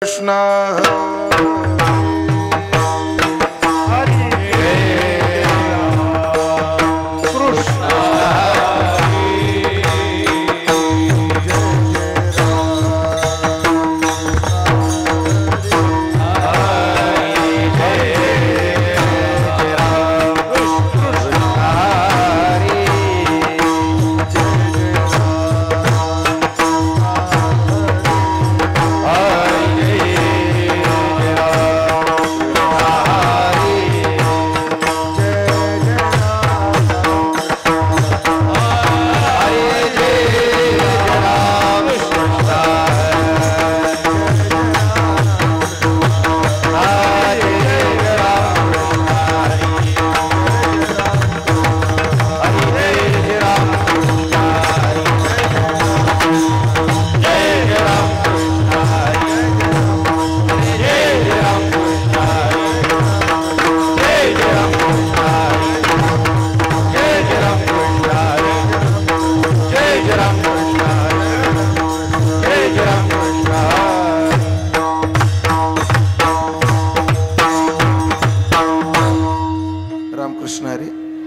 Krishna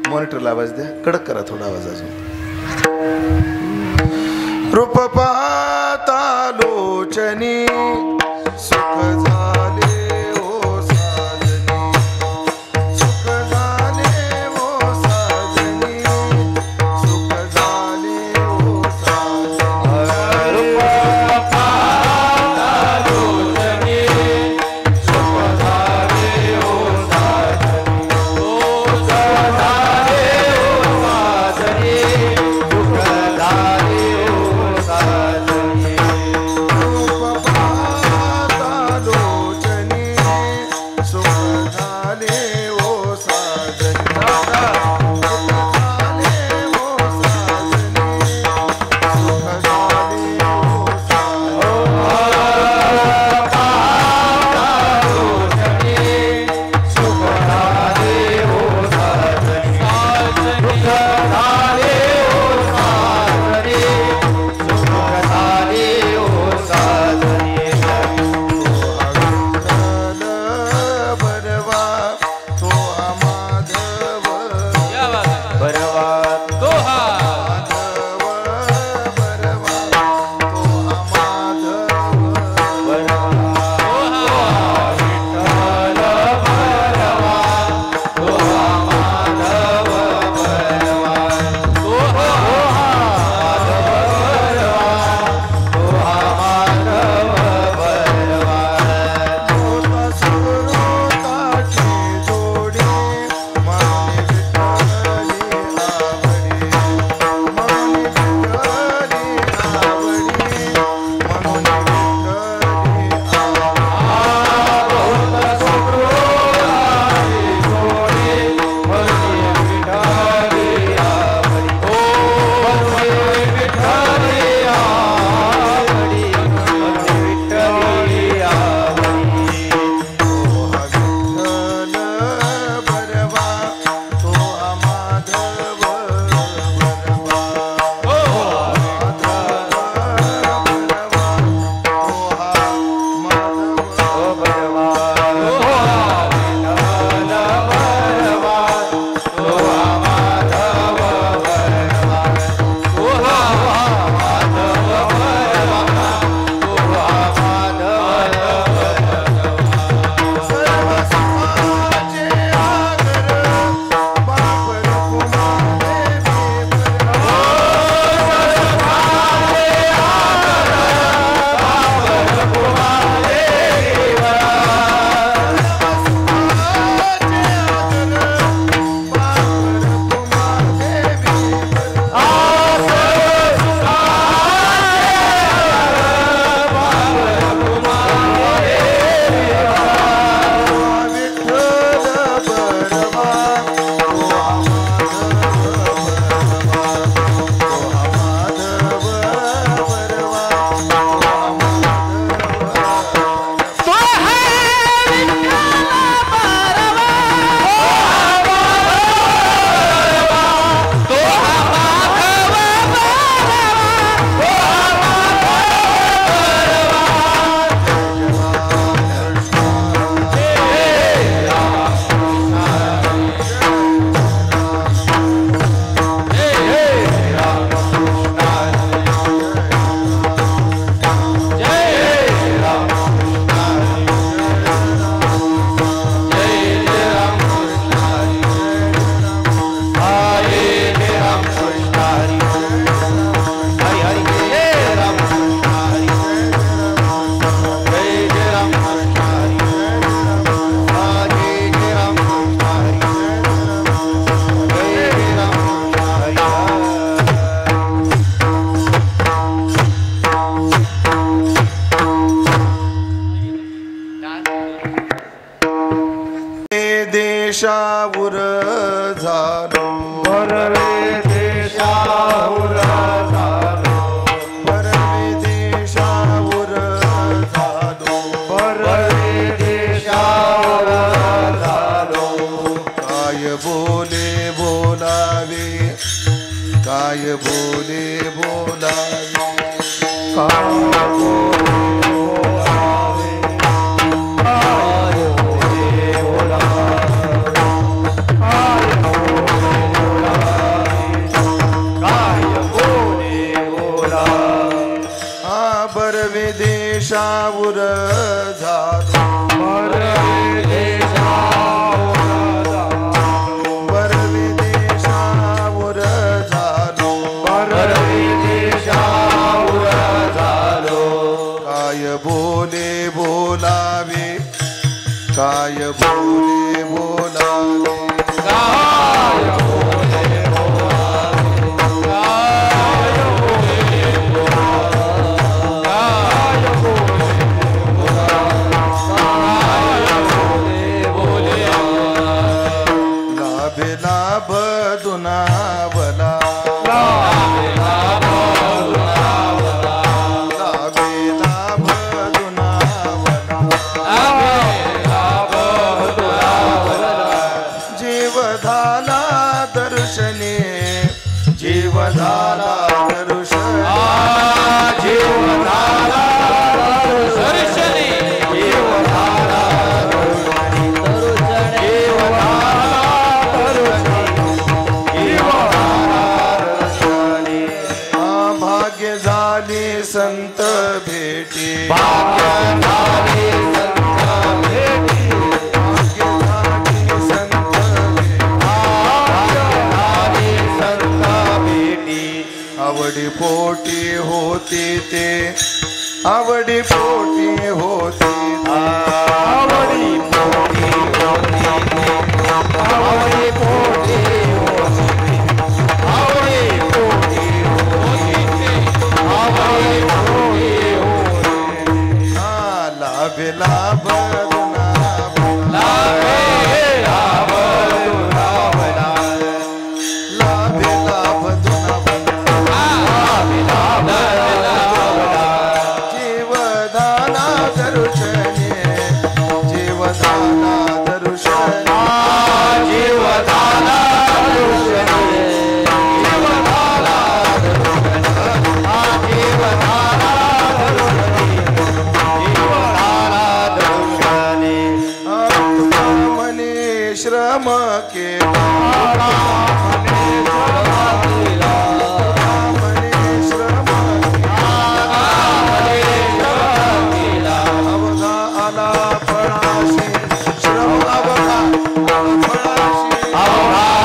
मॉनिटरला आवाज द्या, कडक करा थोडा आवाज अजून. रूप पाहता लोचनी सुख झाले ओ साजनी, सुख झाले ओ साजनी, सुख झाले ओ साजनी. रूप पाहता लोचनी सुख झाले ओ साजनी, सुख झाले ओ साजनी, सुख झाले ओ साजनी. रूप पाहता लोचनी देशावर झालो परदेशावर झालो परदेशावर झालो परदेशावर झालो काय बोले बोलावे काय बोले बोलावे देशावर झालो परदेशावर झालो काय बोले बोलावे काय बोले बोलावे लाभ दुनावला लाभे लाभ दुनावला जीवधाला दर्शने जीवधाला दर्शने जीवधाला दर्शने जीवधाला संत भेटी भाग्य झाले संत भेटी आवडी पोटी होती ते आवडी पोटी होती आवडी पोटी होती आवडी पोटी होती आवडी पोटी लाभे लाभ लाभे लाभ जीवदाना दर्शने जीवदाना दर्शने जीवदाना श्रम केला अवघा आला फळाशी श्रम अवघा फळाशी श्रम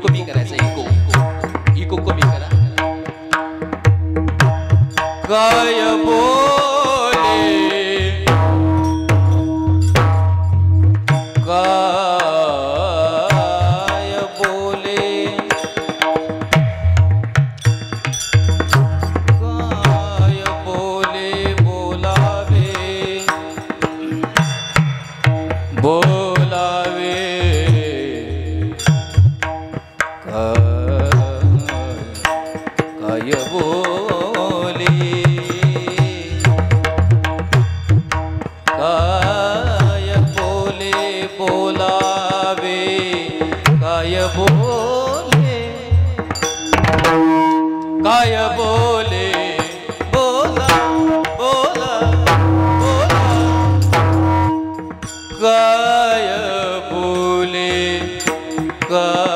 कमी करायचं, इको कमी करा. काय बोले काय बोले काय बोले बोलावे बोलावे काय बोले काय बोले बोलावे काय बोले काय बोले बोला बोला बोला काय बोले काय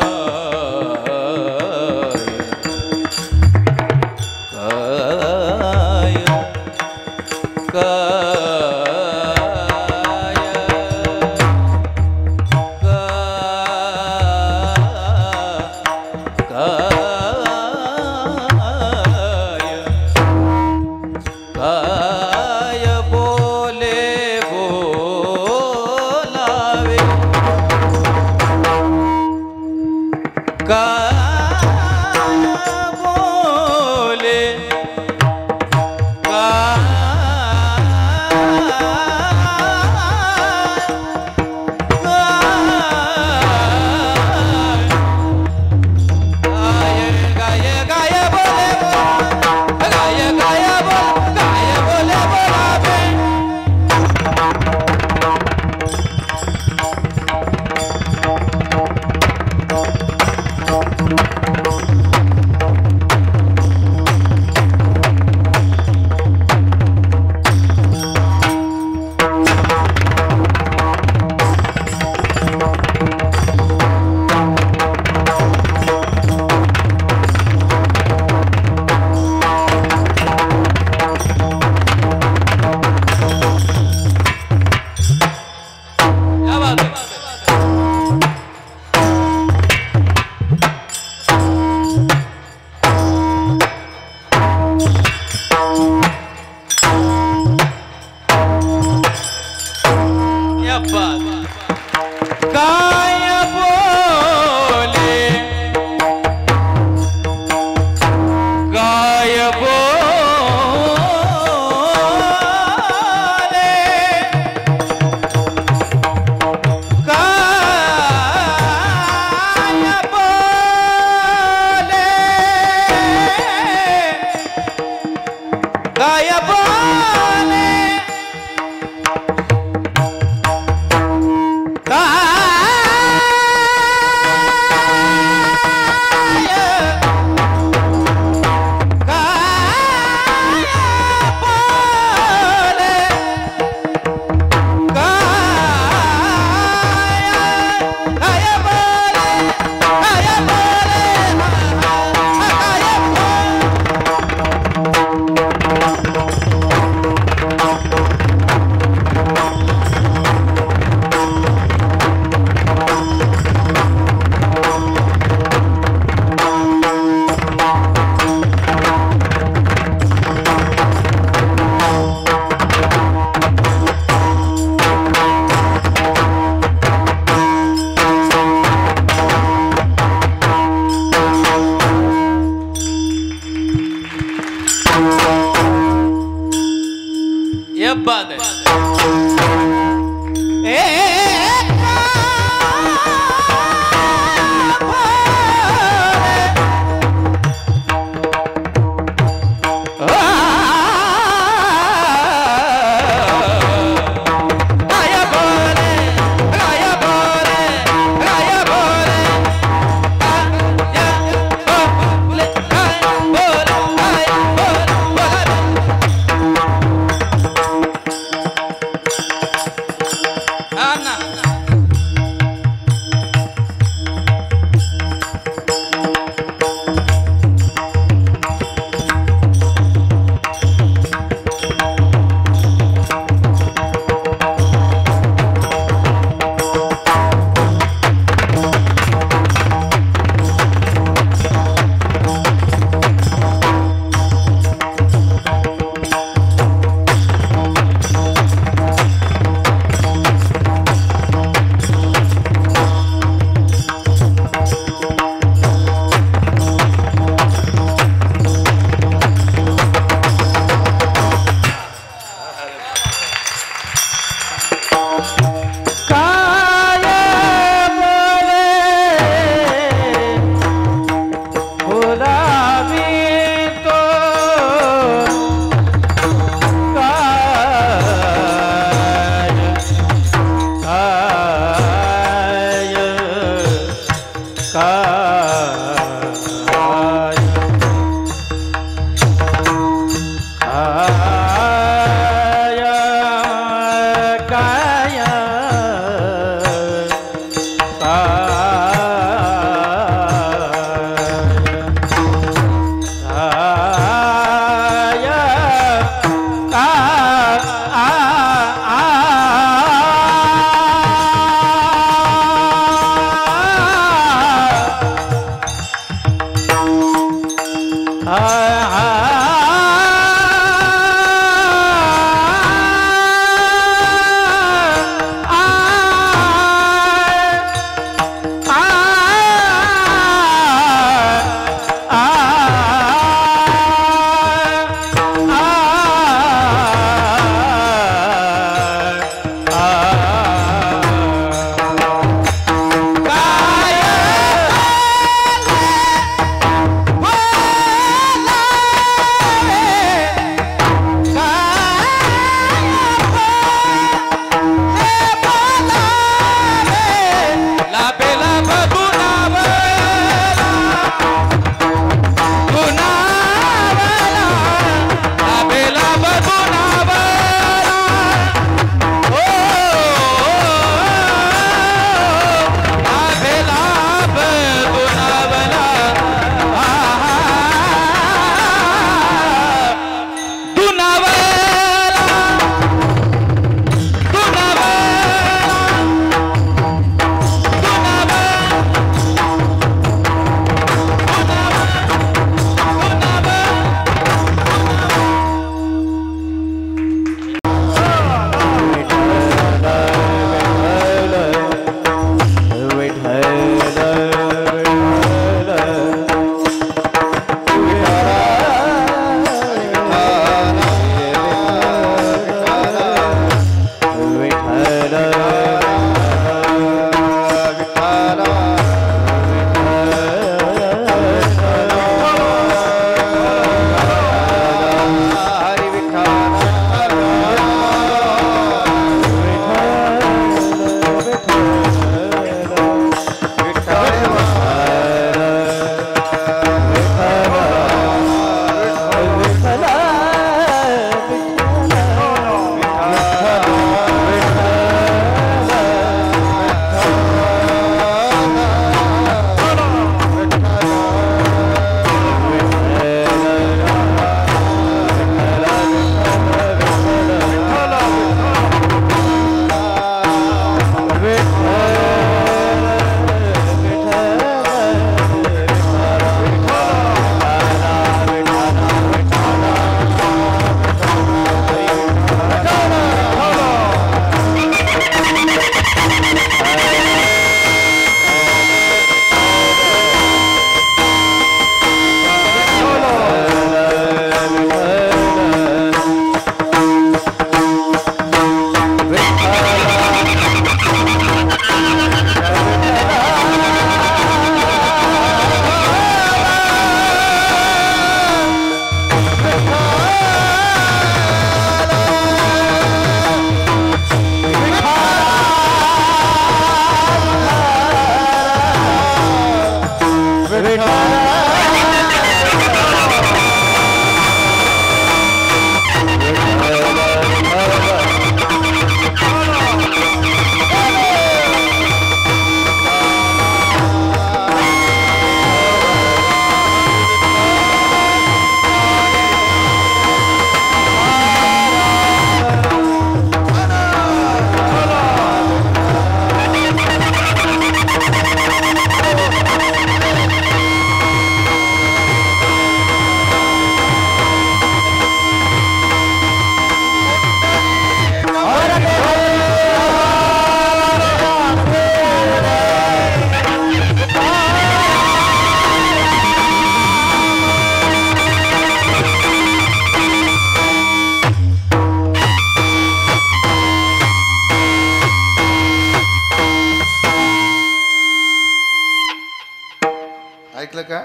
ऐकलं का?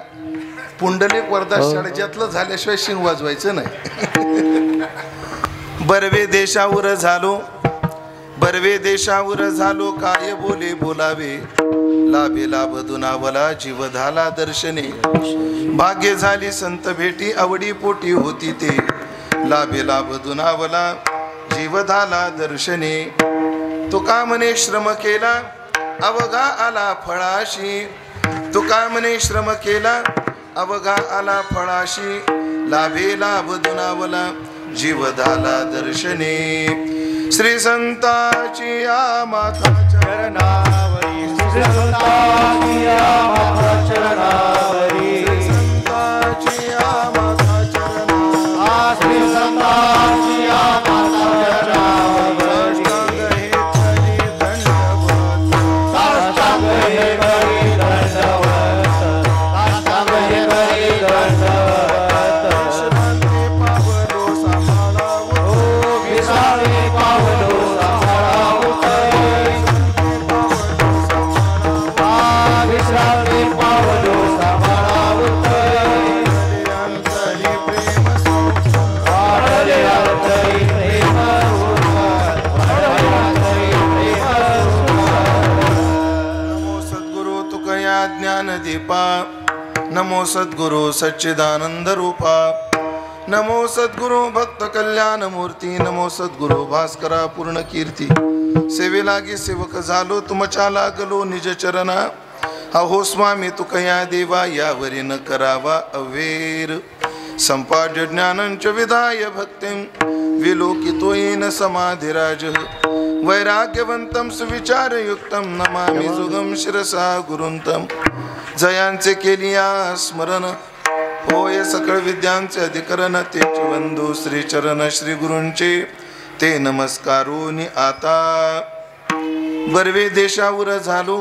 पुंडलिक वरदा शाळेच्यातलं झाल्याशिवाय शिंग वाजवायचं नाही. बर्वे देशावर झालो, बर्वे देशावर झालो, काय बोले बोलावे, लाभे लाभ दुनावला, जीव झाला दर्शने, भाग्य झाली संत भेटी, आवडी पोटी होती ते, लाभे लाभ दुनावला, जीव झाला दर्शने. तुका म्हणे श्रम केला अवघा आला फळाशी, तुका म्हणे श्रम केला अवघा आला फळाशी, लाभे लाभ दुनावला, जीव झाला दर्शने. श्री संताची या माता चरणावरी, श्री संताची या माता चरणावरी, श्री संताची या दीपा नमो सद्गुरु सच्चिदानंद रूपा नमो सद्गुरु भक्त कल्याण मूर्ती नमो सद्गुरु भास्करा पूर्ण कीर्ती सेवे लागी सेवक झालो तुमच्या लागलो निज चरणा अहो स्वामी तुकया देवा यावरी न करावा अवेर संपाद्य ज्ञानंच विधाय भक्तिं विलोकितोयेन समाधिराज वैराग्यवंतं सुविचारयुक्तं नमामि जुगं शिरसा गुरुंतं जयांचे केलिया स्मरण होय सकळ विद्यांचे अधिकरण तेच वंदू श्री चरण श्री गुरूंचे ते नमस्कारोनी आता बर्वे देशावर झालो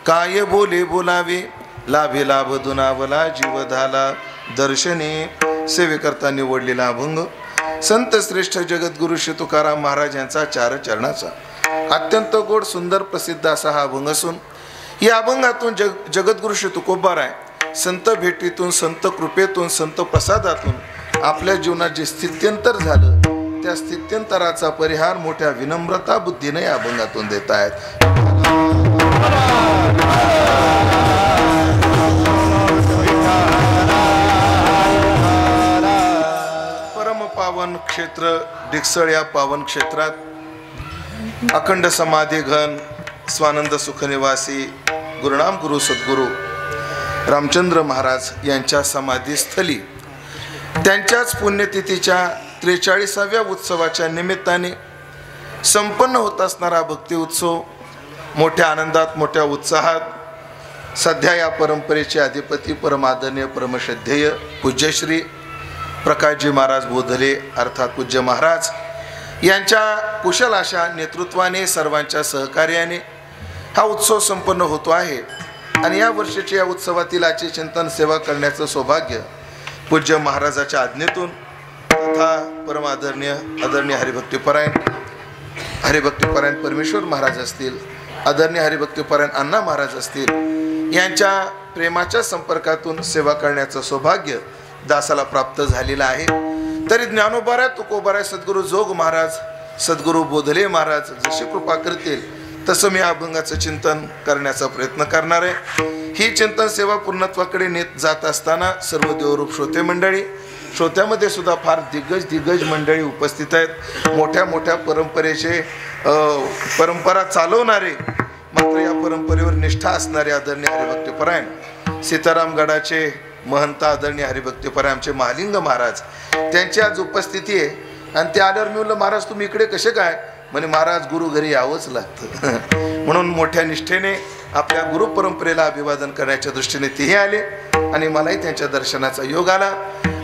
काय बोले बोलावे लाभे लाभ दुनावला जीव झाला दर्शने सेवेकरता निवडलेला अभंग संत श्रेष्ठ जगद्गुरु श्री तुकाराम महाराज यांचा चार चरणाचा अत्यंत गोड सुंदर प्रसिद्ध असा हा अभंग असून या अभंगातून जगद्गुरु श्री तुकोबाराय संत भेटीतून संत कृपेतून संत प्रसादातून आपल्या जीवनात जे स्थित्यंतर झालं त्या स्थित्यंतराचा परिहार मोठ्या विनम्रता बुद्धीने या अभंगातून देत आहेत. परम पावन क्षेत्र डिकसळ या पावन क्षेत्रात अखंड समाधी घन स्वानंद सुखनिवासी गुरुनाम गुरु सद्गुरु रामचंद्र महाराज यांच्या समाधीस्थली त्यांच्याच पुण्यतिथीच्या 43व्या उत्सवाच्या निमित्ताने संपन्न होत असणारा भक्ती उत्सव मोठ्या आनंदात मोठ्या उत्साहात सध्या या परंपरेचे अधिपती परमादरणीय परमश्रद्धेय पूज्यश्री प्रकाशजी महाराज बोधले अर्थात पूज्य महाराज यांच्या कुशल अशा नेतृत्वाने सर्वांच्या सहकार्याने हा उत्सव संपन्न होतो आहे. आणि या वर्षीच्या या उत्सवातील आजचे चिंतन सेवा करण्याचं सौभाग्य पूज्य महाराजाच्या आज्ञेतून तथा परमादरणीय आदरणीय हरिभक्तीपरायण परमेश्वर महाराज असतील आदरणीय हरिभक्तीपरायण अण्णा महाराज असतील यांच्या प्रेमाच्या संपर्कातून सेवा करण्याचं सौभाग्य दासाला प्राप्त झालेलं आहे. तरी ज्ञानोबाराय तुकोबाराय सद्गुरू जोग महाराज सद्गुरू बोधले महाराज जशी कृपा करतील तसं मी अभंगाचं चिंतन करण्याचा प्रयत्न करणार आहे. ही चिंतन सेवा पूर्णत्वाकडे नेत जात असताना सर्व देवरूप श्रोते मंडळी श्रोत्यामध्ये सुद्धा फार दिग्गज मंडळी उपस्थित आहेत. मोठ्या मोठ्या परंपरेचे परंपरा चालवणारे मात्र या परंपरेवर निष्ठा असणारे आदरणीय हरिभक्तीपरायण सीतारामगडाचे महंत आदरणीय हरिभक्तीपरायण आमचे महालिंग महाराज त्यांची आज उपस्थिती आहे. आणि ते आल्यावर मी म्हणलं महाराज तुम्ही इकडे कसे काय म्हणे महाराज गुरु घरी यावंच लागतं म्हणून मोठ्या निष्ठेने आपल्या गुरु परंपरेला अभिवादन करण्याच्या दृष्टीने तेही आले आणि मलाही त्यांच्या दर्शनाचा योग आला.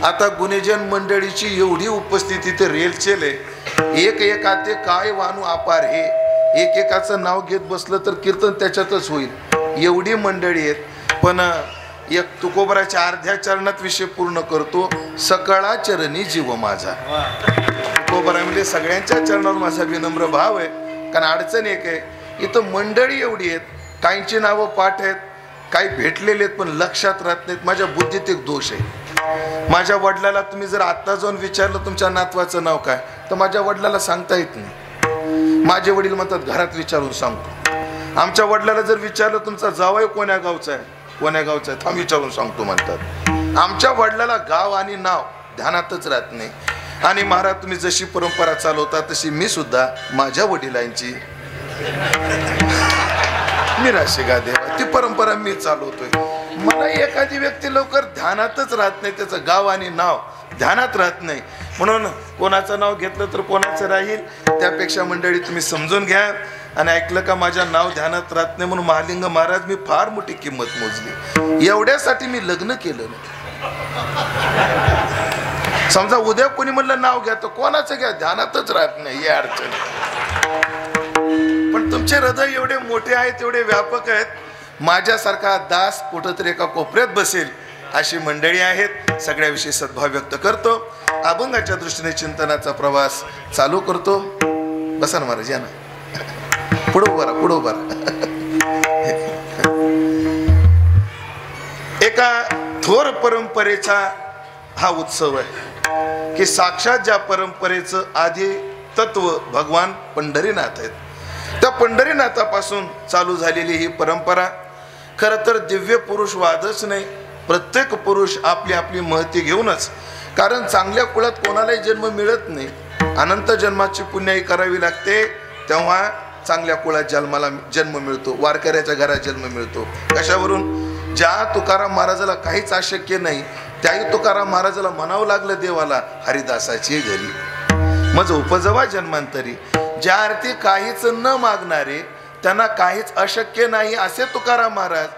आता गुणीजन मंडळीची एवढी उपस्थिती ते रेलचेल आहे. एक एकाते काय वानू अपार हे एकेकाचं नाव घेत बसलं तर कीर्तन त्याच्यातच होईल एवढी मंडळी आहेत. पण एक तुकोबराच्या अर्ध्या चरणात विषय पूर्ण करतो सकळा चरणी जीव माझा. तुकोबरा म्हणजे सगळ्यांच्या चरणावर माझा विनम्र भाव आहे. कारण अडचण एक आहे इथं मंडळी एवढी आहेत काहींची नावं पाठ आहेत काही भेटलेले आहेत पण लक्षात राहत नाहीत. माझ्या बुद्धीत एक दोष आहे. माझ्या वडिलाला तुम्ही जर आत्ता जाऊन विचारलं तुमच्या नातवाचं नाव काय तर माझ्या वडिलाला सांगता येत नाही. माझे वडील म्हणतात घरात विचारून सांगतो. आमच्या वडिलाला जर विचारलं तुमचा जावई कोण्या गावचा आहे थांब विचारून सांगतो म्हणतात. आमच्या वडिलाला गाव आणि नाव ध्यानातच राहत नाही. आणि महाराज तुम्ही जशी परंपरा चालवता तशी मी सुद्धा माझ्या वडिलांची निराशे गा देवा ती परंपरा मी चालवतोय. मला एखादी व्यक्ती लवकर ध्यानातच राहत नाही त्याचं गाव आणि नाव ध्यानात राहत नाही म्हणून कोणाचं नाव घेतलं तर कोणाचं राहील. त्यापेक्षा मंडळी तुम्ही समजून घ्या. आणि ऐकलं का माझ्या नाव ध्यानात राहत नाही म्हणून महालिंग महाराज मी फार मोठी किंमत मोजली. एवढ्यासाठी मी लग्न केलं नाही. समजा उद्या कोणी म्हणलं नाव घ्या तर कोणाचं घ्या ध्यानातच राहत नाही ही अडचण. पण तुमचे हृदय एवढे मोठे आहेत एवढे व्यापक आहेत. माझ्यासारखा दास कुठंतरी एका कोपऱ्यात बसेल अशी मंडळी आहेत. सगळ्याविषयी सद्भाव व्यक्त करतो. अभंगाच्या दृष्टीने चिंतनाचा प्रवास चालू करतो. बसा ना महाराज या ना पुढं उभा एका थोर परंपरेचा हा उत्सव आहे की साक्षात ज्या परंपरेचं आधी तत्व भगवान पंढरीनाथ आहेत त्या पंढरीनाथापासून चालू झालेली ही परंपरा खरं तर दिव्य पुरुषवादच नाही, प्रत्येक पुरुष आपली आपली महती घेऊनच, कारण चांगल्या कुळात कोणालाही जन्म मिळत नाही, अनंत जन्माची पुण्याई करावी लागते, तेव्हा चांगल्या कुळात जन्म मिळतो, वारकऱ्याच्या घरात जन्म मिळतो. कशावरून? ज्या तुकाराम महाराजाला काहीच अशक्य नाही, त्याही तुकाराम महाराजाला म्हणावं लागलं देवाला, हरिदासाची घरी मज उपजवा जन्मांतरी. ज्या अर्थी काहीच न मागणारे, त्यांना काहीच अशक्य नाही असे तुकाराम महाराज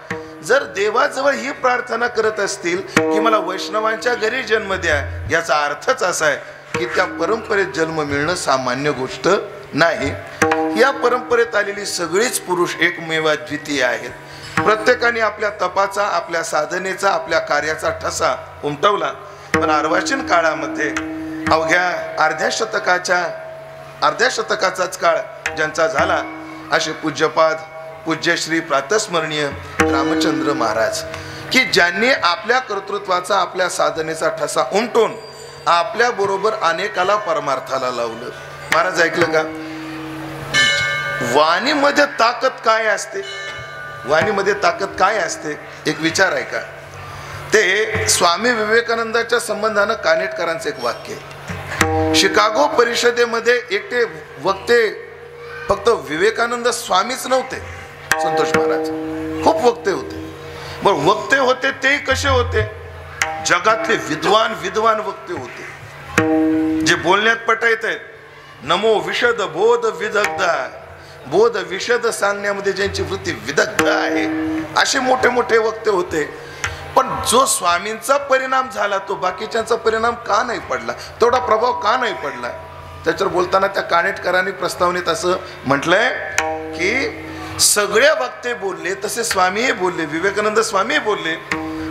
जर देवाजवळ ही प्रार्थना करत असतील की मला वैष्णवांच्या घरी जन्म द्या, याचा अर्थच असा आहे की त्या परंपरेत जन्म मिळणं सामान्य गोष्ट नाही. या परंपरेत आलेली सगळीच पुरुष एकमेवाद्वितीय आहेत. प्रत्येकाने आपल्या तपाचा, आपल्या साधनेचा, आपल्या कार्याचा ठसा उमटवला. पण अर्वाचीन काळामध्ये अवघ्या अर्ध्या शतकाचाच काळ ज्यांचा झाला, असे पूज्यपाद पूज्यश्री प्रातस्मरणीय रामचंद्र महाराज, की ज्यांनी आपल्या कर्तृत्वाचा, आपल्या साधनेचा ठसा उमटून आपल्या बरोबर अनेकाला परमार्थाला लावलं. महाराज ऐकलं का? वाणीमध्ये ताकद काय असते? वाणीमध्ये ताकद काय असते? एक विचार आहे का? ते स्वामी विवेकानंदाच्या संबंधानं कानेटकरांचं एक वाक्य आहे. शिकागो परिषदेमध्ये एकटे वक्ते फक्त विवेकानंद स्वामीच नव्हते, संतोष महाराज खूप वक्ते होते. बरं, वक्ते होते ते कसे होते? जगातले विद्वान वक्ते होते, जे बोलण्यात पटायत आहेत. नमो विशद बोध विदग्ध, बोध विशद सांगण्यामध्ये ज्यांची वृत्ती विदग्ध आहे, असे मोठे मोठे वक्ते होते. पण जो स्वामींचा परिणाम झाला तो बाकीच्यांचा परिणाम का नाही पडला, तेवढा प्रभाव का नाही पडला? त्याच्यावर बोलताना त्या कानेटकरांनी प्रस्तावनेत असं म्हटलंय की सगळे वक्ते बोलले तसे स्वामीही बोलले, विवेकानंद स्वामी बोलले,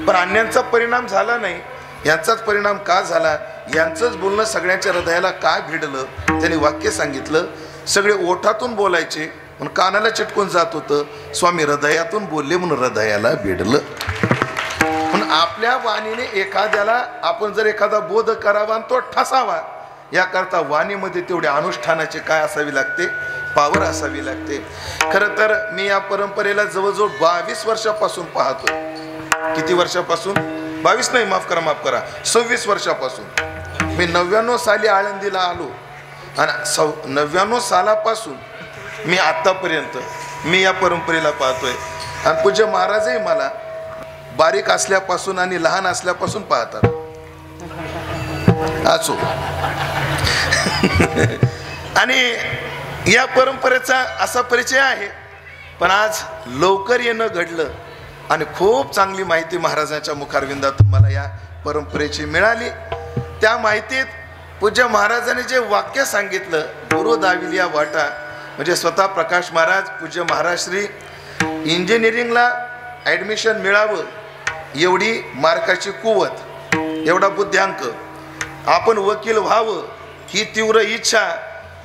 पण अन्यांचा परिणाम झाला नाही. यांचाच परिणाम का झाला? यांचंच बोलणं सगळ्यांच्या हृदयाला का भिडलं? त्यांनी वाक्य सांगितलं, सगळे ओठातून बोलायचे म्हणून कानाला चिटकून जात होतं, स्वामी हृदयातून बोलले म्हणून हृदयाला भिडलं. पण आपल्या वाणीने एखाद्याला आपण जर एखादा बोध करावा आणि तो ठसावा, याकरता वाणीमध्ये तेवढे अनुष्ठानाचे काय असावी लागते? पावर असावी लागते. खरं तर मी या परंपरेला जवळजवळ 22 वर्षापासून पाहतो. किती वर्षापासून? 22 नाही, माफ करा 26 वर्षापासून. मी 99 साली आळंदीला आलो आणि 99 सालापासून मी आतापर्यंत मी या परंपरेला पाहतोय. आणि पूज्य महाराजही मला बारीक असल्यापासून आणि लहान असल्यापासून पाहतात. असो आणि या परंपरेचा असा परिचय आहे. पण आज लवकर येणं घडलं आणि खूप चांगली माहिती महाराजांच्या मुखारविंदातून मला या परंपरेची मिळाली. त्या माहितीत पूज्य महाराजांनी जे वाक्य सांगितलं, गुरु दाविलिया वाटा, म्हणजे स्वतः प्रकाश महाराज, पूज्य महाराज श्री, इंजिनिअरिंगला ॲडमिशन मिळावं एवढी मार्काची कुवत, एवढा बुद्ध्यांक, आपण वकील व्हावं ही तीव्र इच्छा,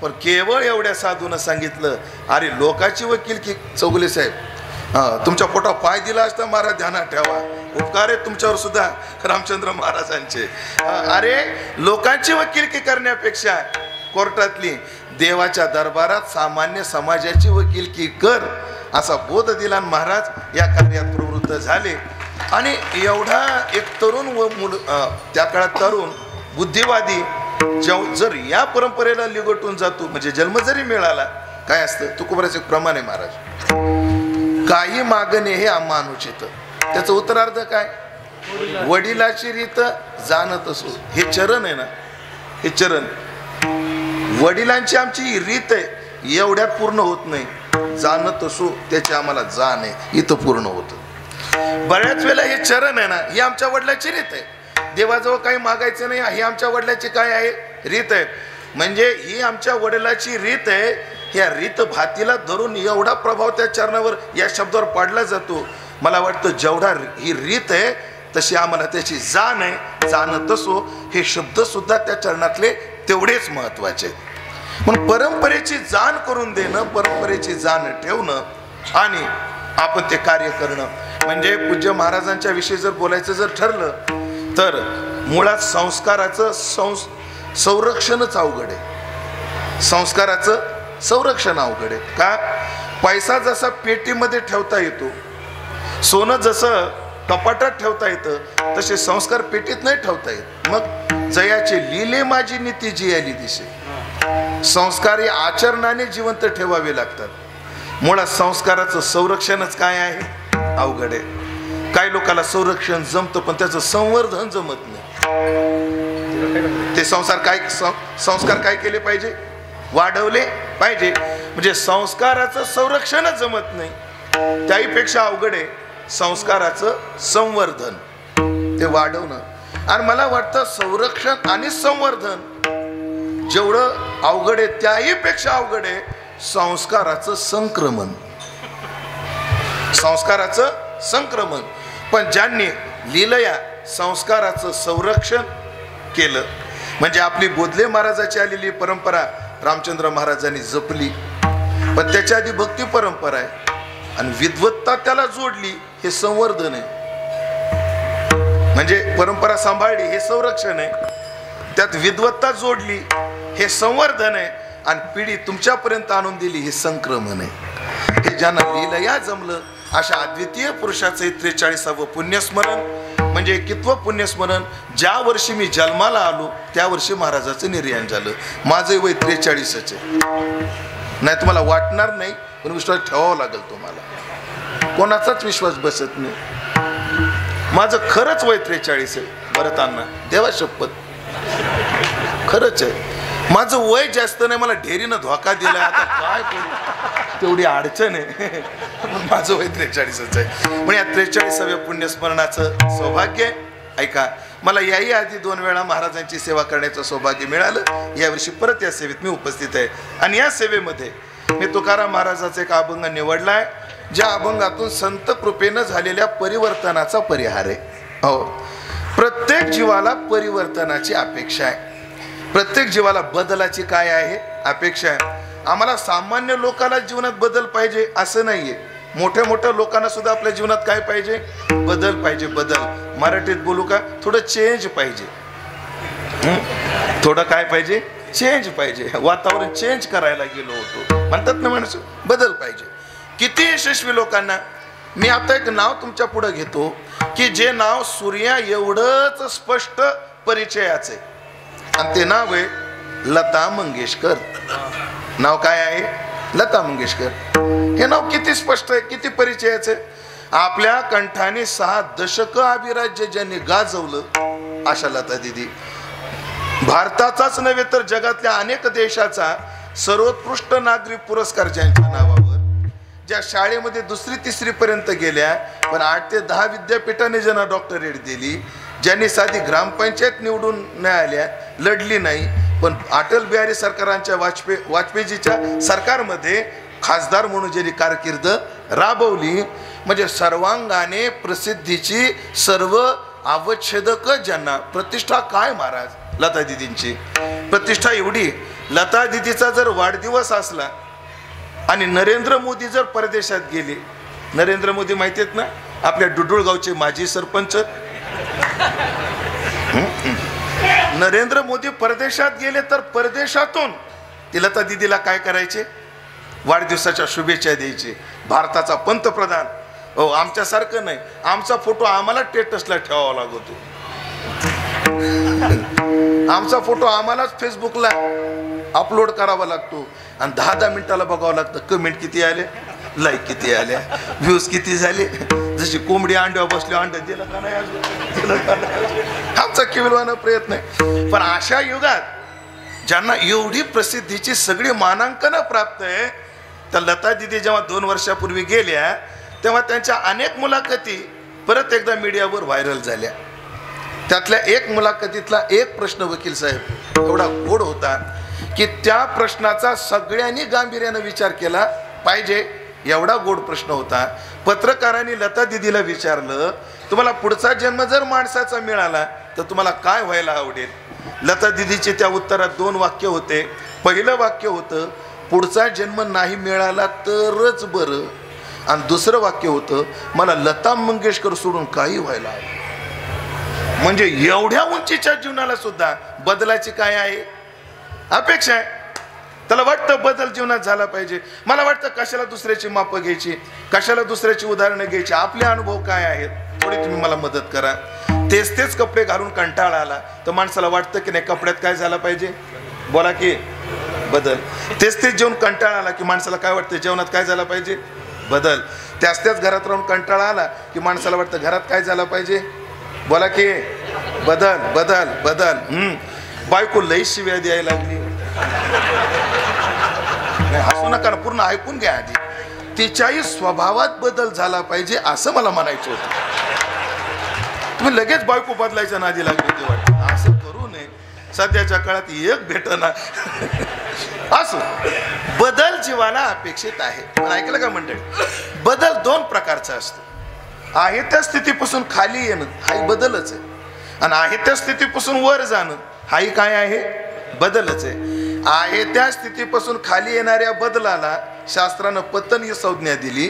पण केवळ एवढ्या साधूनं सांगितलं, अरे लोकाची वकीलकी चौगुले साहेब, तुमच्या पोटात पाय दिला असता महाराज, ध्यानात ठेवा, उपकार आहेत तुमच्यावर सुद्धा रामचंद्र महाराजांचे. अरे लोकांची वकीलकी करण्यापेक्षा कोर्टातली देवाच्या दरबारात सामान्य समाजाची वकीलकी कर, असा बोध दिला महाराज या कार्यात प्रवृत्त झाले. आणि एवढा एक तरुण व त्या काळात तरुण बुद्धिवादी जर या परंपरेला लिगटून जातो, म्हणजे जन्म जरी मिळाला, काय असतं तुकोबराचं एक प्रमाण आहे महाराज, काही मागणे हे आम्हा अनुचित. त्याचं उत्तरार्ध काय? वडिलाची रीत जाणत असो. हे चरण आहे ना, हे चरण वडिलांची आमची रीत आहे, एवढ्यात पूर्ण होत नाही. जाणत असो त्याची आम्हाला जाण आहे, इथं पूर्ण होतं. बऱ्याच वेळेला हे चरण आहे ना, ही आमच्या वडिलाची रीत आहे. देवाजवळ काही मागायचं नाही, ही आमच्या वडिलाची काय आहे? रीत आहे. म्हणजे ही आमच्या वडिलाची रीत आहे. ह्या रीत भातीला धरून एवढा प्रभाव त्या चरणावर, या शब्दावर पाडला जातो. मला वाटतं जेवढा ही रीत आहे तशी आम्हाला त्याची जाण आहे. जाणत असो हे शब्द सुद्धा त्या चरणातले तेवढेच महत्वाचे आहेत. म्हणून परंपरेची जाण करून देणं, परंपरेची जाण ठेवणं आणि आपण ते कार्य करणं, म्हणजे पूज्य महाराजांच्या विषयी जर बोलायचं जर ठरलं तर मुळात संस्काराचं संरक्षणच अवघड आहे. संस्काराचं संरक्षण अवघड आहे. का? पैसा जसा पेटीमध्ये ठेवता येतो सोनं जसं कपाटात ठेवता येतं तसे संस्कार पेटीत नाही ठेवता येत. मग जयाचे लिले माझी नीती जियाली दिसे. संस्कार हे आचरणाने जिवंत ठेवावे लागतात. मुळात संस्काराचं संरक्षणच काय आहे? अवघड आहे. काही लोकांना संरक्षण जमतं पण त्याचं संवर्धन जमत नाही. ते संस्कार काय केले पाहिजे? वाढवले पाहिजे. म्हणजे संस्काराचं संरक्षणच जमत नाही. त्याहीपेक्षा अवघड आहे संस्काराचं संवर्धन, ते वाढवणं. आणि मला वाटतं संरक्षण आणि संवर्धन जेवढं अवघड आहे त्याही पेक्षा अवघड आहे संस्काराचं संक्रमण. संस्काराचं संक्रमण. पण ज्यांनी लीलया संस्काराचं संरक्षण केलं म्हणजे आपली बोधले महाराजाची आलेली परंपरा रामचंद्र महाराजांनी जपली. पण त्याच्या आधी भक्ती परंपरा आहे आणि विद्वत्ता त्याला जोडली, हे संवर्धन आहे. म्हणजे परंपरा सांभाळली हे संरक्षण आहे, त्यात विद्वत्ता जोडली हे संवर्धन आहे, आणि पिढी तुमच्यापर्यंत आणून दिली हे संक्रमण आहे. हे ज्यांना लीलया जमलं अशा अद्वितीय पुरुषाचं 43वे पुण्यस्मरण. म्हणजे कितवं पुण्यस्मरण? ज्या वर्षी मी जन्माला आलो त्या वर्षी महाराजाचं निर्याण झालं. माझं वय 43च आहे. नाही तुम्हाला वाटणार नाही पण विश्वास ठेवावा लागेल तुम्हाला. कोणाचाच विश्वास बसत नाही. माझं खरंच वय 43 आहे. परत अण्णा देवा शपथ खरंच आहे. माझं वय जास्त नाही, मला ढेरीनं धोका दिला, आता काय करू, तेवढी अडचण आहे. माझं वय 43च आहे. म्हणजे या 43व्या पुण्यस्मरणाचं सौभाग्य आहे. ऐका, मला याही आधी 2 वेळा महाराजांची सेवा करण्याचं सौभाग्य मिळालं. यावर्षी परत या सेवेत मी उपस्थित आहे. आणि या सेवेमध्ये मी तुकाराम महाराजाचा एक अभंग निवडला आहे, ज्या अभंगातून संत कृपेनं झालेल्या परिवर्तनाचा परिहार आहे. हो, प्रत्येक जीवाला परिवर्तनाची अपेक्षा आहे. प्रत्येक जीवाला बदलाची काय आहे? अपेक्षा आहे. आम्हाला सामान्य लोकांना जीवनात बदल पाहिजे असं नाहीये. मोठ्या मोठ्या लोकांना सुद्धा आपल्या जीवनात काय पाहिजे? बदल पाहिजे. बदल मराठीत बोलू का? थोडं चेंज पाहिजे. थोडं काय पाहिजे? चेंज पाहिजे. वातावरण चेंज करायला गेलो होतो म्हणतात ना माणसं, बदल पाहिजे. किती यशस्वी लोकांना मी आता एक नाव तुमच्या पुढे घेतो की जे नाव सूर्या एवढंच स्पष्ट परिचयाचे, आणि ते नाव आहे लता मंगेशकर. नाव काय आहे? लता मंगेशकर. हे नाव किती स्पष्ट आहे, किती परिचयाचे. आपल्या कंठाने 6 दशक अभिराज्य ज्यांनी गाजवलं अशा लता दिदी, भारताचाच नव्हे तर जगातल्या अनेक देशाचा सर्वोत्कृष्ट नागरिक पुरस्कार ज्यांच्या नावावर, ज्या शाळेमध्ये 2री 3री पर्यंत गेल्या पण 8 ते 10 विद्यापीठाने ज्यांना डॉक्टरेट दिली, ज्यांनी साधी ग्रामपंचायत निवडून नाही आल्या, लढली नाही, पण अटल बिहारी सरकारांच्या वाजपेयीजीच्या सरकारमध्ये खासदार म्हणून ज्यांनी कारकीर्द राबवली, म्हणजे सर्वांगाने प्रसिद्धीची सर्व अवच्छेदक ज्यांना प्रतिष्ठा काय महाराज, लता दिदींची प्रतिष्ठा एवढी. लता दिदीचा जर वाढदिवस असला आणि नरेंद्र मोदी जर परदेशात गेले, नरेंद्र मोदी माहिती आहेत ना, आपल्या डुडुळगावचे माजी सरपंच, नरेंद्र मोदी परदेशात गेले तर परदेशातून ती लता दिदीला काय करायचे? वाढदिवसाच्या शुभेच्छा द्यायचे. भारताचा पंतप्रधान, हो आमच्यासारखं नाही, आमचा फोटो आम्हाला स्टेटसला ठेवावा लागतो, आमचा फोटो आम्हालाच फेसबुकला अपलोड करावा लागतो, आणि 10-10 मिनिटाला बघावं लागतं कमेंट किती आले, लाईक किती आल्या, व्ह्यूज किती झाले. जशी कोंबडी अंड्यावर बसली, अंड दिलं का नाही अजून, आमचा केवलवाना प्रयत्न आहे. पण अशा युगात ज्यांना एवढी प्रसिद्धीची सगळी मानांकनं प्राप्त आहे, तर लता दिदी जेव्हा 2 वर्षापूर्वी गेल्या तेव्हा त्यांच्या अनेक मुलाखती परत एकदा मीडियावर व्हायरल झाल्या. त्यातल्या एक मुलाखतीतला एक प्रश्न वकील साहेब एवढा गोड होता की त्या प्रश्नाचा सगळ्यांनी गांभीर्यानं विचार केला पाहिजे, एवढा गोड प्रश्न होता. पत्रकारांनी लता दिदीला विचारलं, तुम्हाला पुढचा जन्म जर माणसाचा मिळाला तर तुम्हाला काय व्हायला आवडेल? लता दिदीचे त्या उत्तरात 2 वाक्य होते. पहिलं वाक्य होतं, पुढचा जन्म नाही मिळाला तरच बरं, आणि दुसरं वाक्य होतं, मला लता मंगेशकर सोडून काही व्हायला आवडेल. म्हणजे एवढ्या उंचीच्या जीवनाला सुद्धा बदलाची काय आहे? अपेक्षा आहे. त्याला वाटतं बदल जीवनात झाला पाहिजे. मला वाटतं कशाला दुसऱ्याची मापं घ्यायची, कशाला दुसऱ्याची उदाहरणं घ्यायची, आपले अनुभव काय आहेत थोडी तुम्ही मला मदत करा. तेच कपडे घालून कंटाळा आला तर माणसाला वाटतं की नाही कपड्यात काय झालं पाहिजे, बोला की बदल. तेच जेवण कंटाळा आला की माणसाला काय वाटतं, जेवणात काय झालं पाहिजे, बदल. त्याच घरात राहून कंटाळा आला की माणसाला वाटतं घरात काय झालं पाहिजे, बोला की बदल बदल बदल. बायको लई शिव्या द्यायला लागली. हसू नका ना, पूर्ण ऐकून घ्या आधी. तिच्याही स्वभावात बदल झाला पाहिजे असं मला म्हणायचं होतं. तुम्ही लगेच बायको बदलायच्या नादी लागली ते वाटतं. असं करू नये, सध्याच्या काळात एक भेटना. असो, बदल जीवाला अपेक्षित आहे. पण ऐकलं का मंडळी, बदल दोन प्रकारचा असतो. आहे त्या स्थितीपासून खाली येणं हाही बदलच आहे, आणि आहे त्या स्थितीपासून वर जाणं हाही काय आहे, बदलच आहे. आहे त्या स्थितीपासून खाली येणाऱ्या बदलाला शास्त्रानं पतन ही संज्ञा दिली,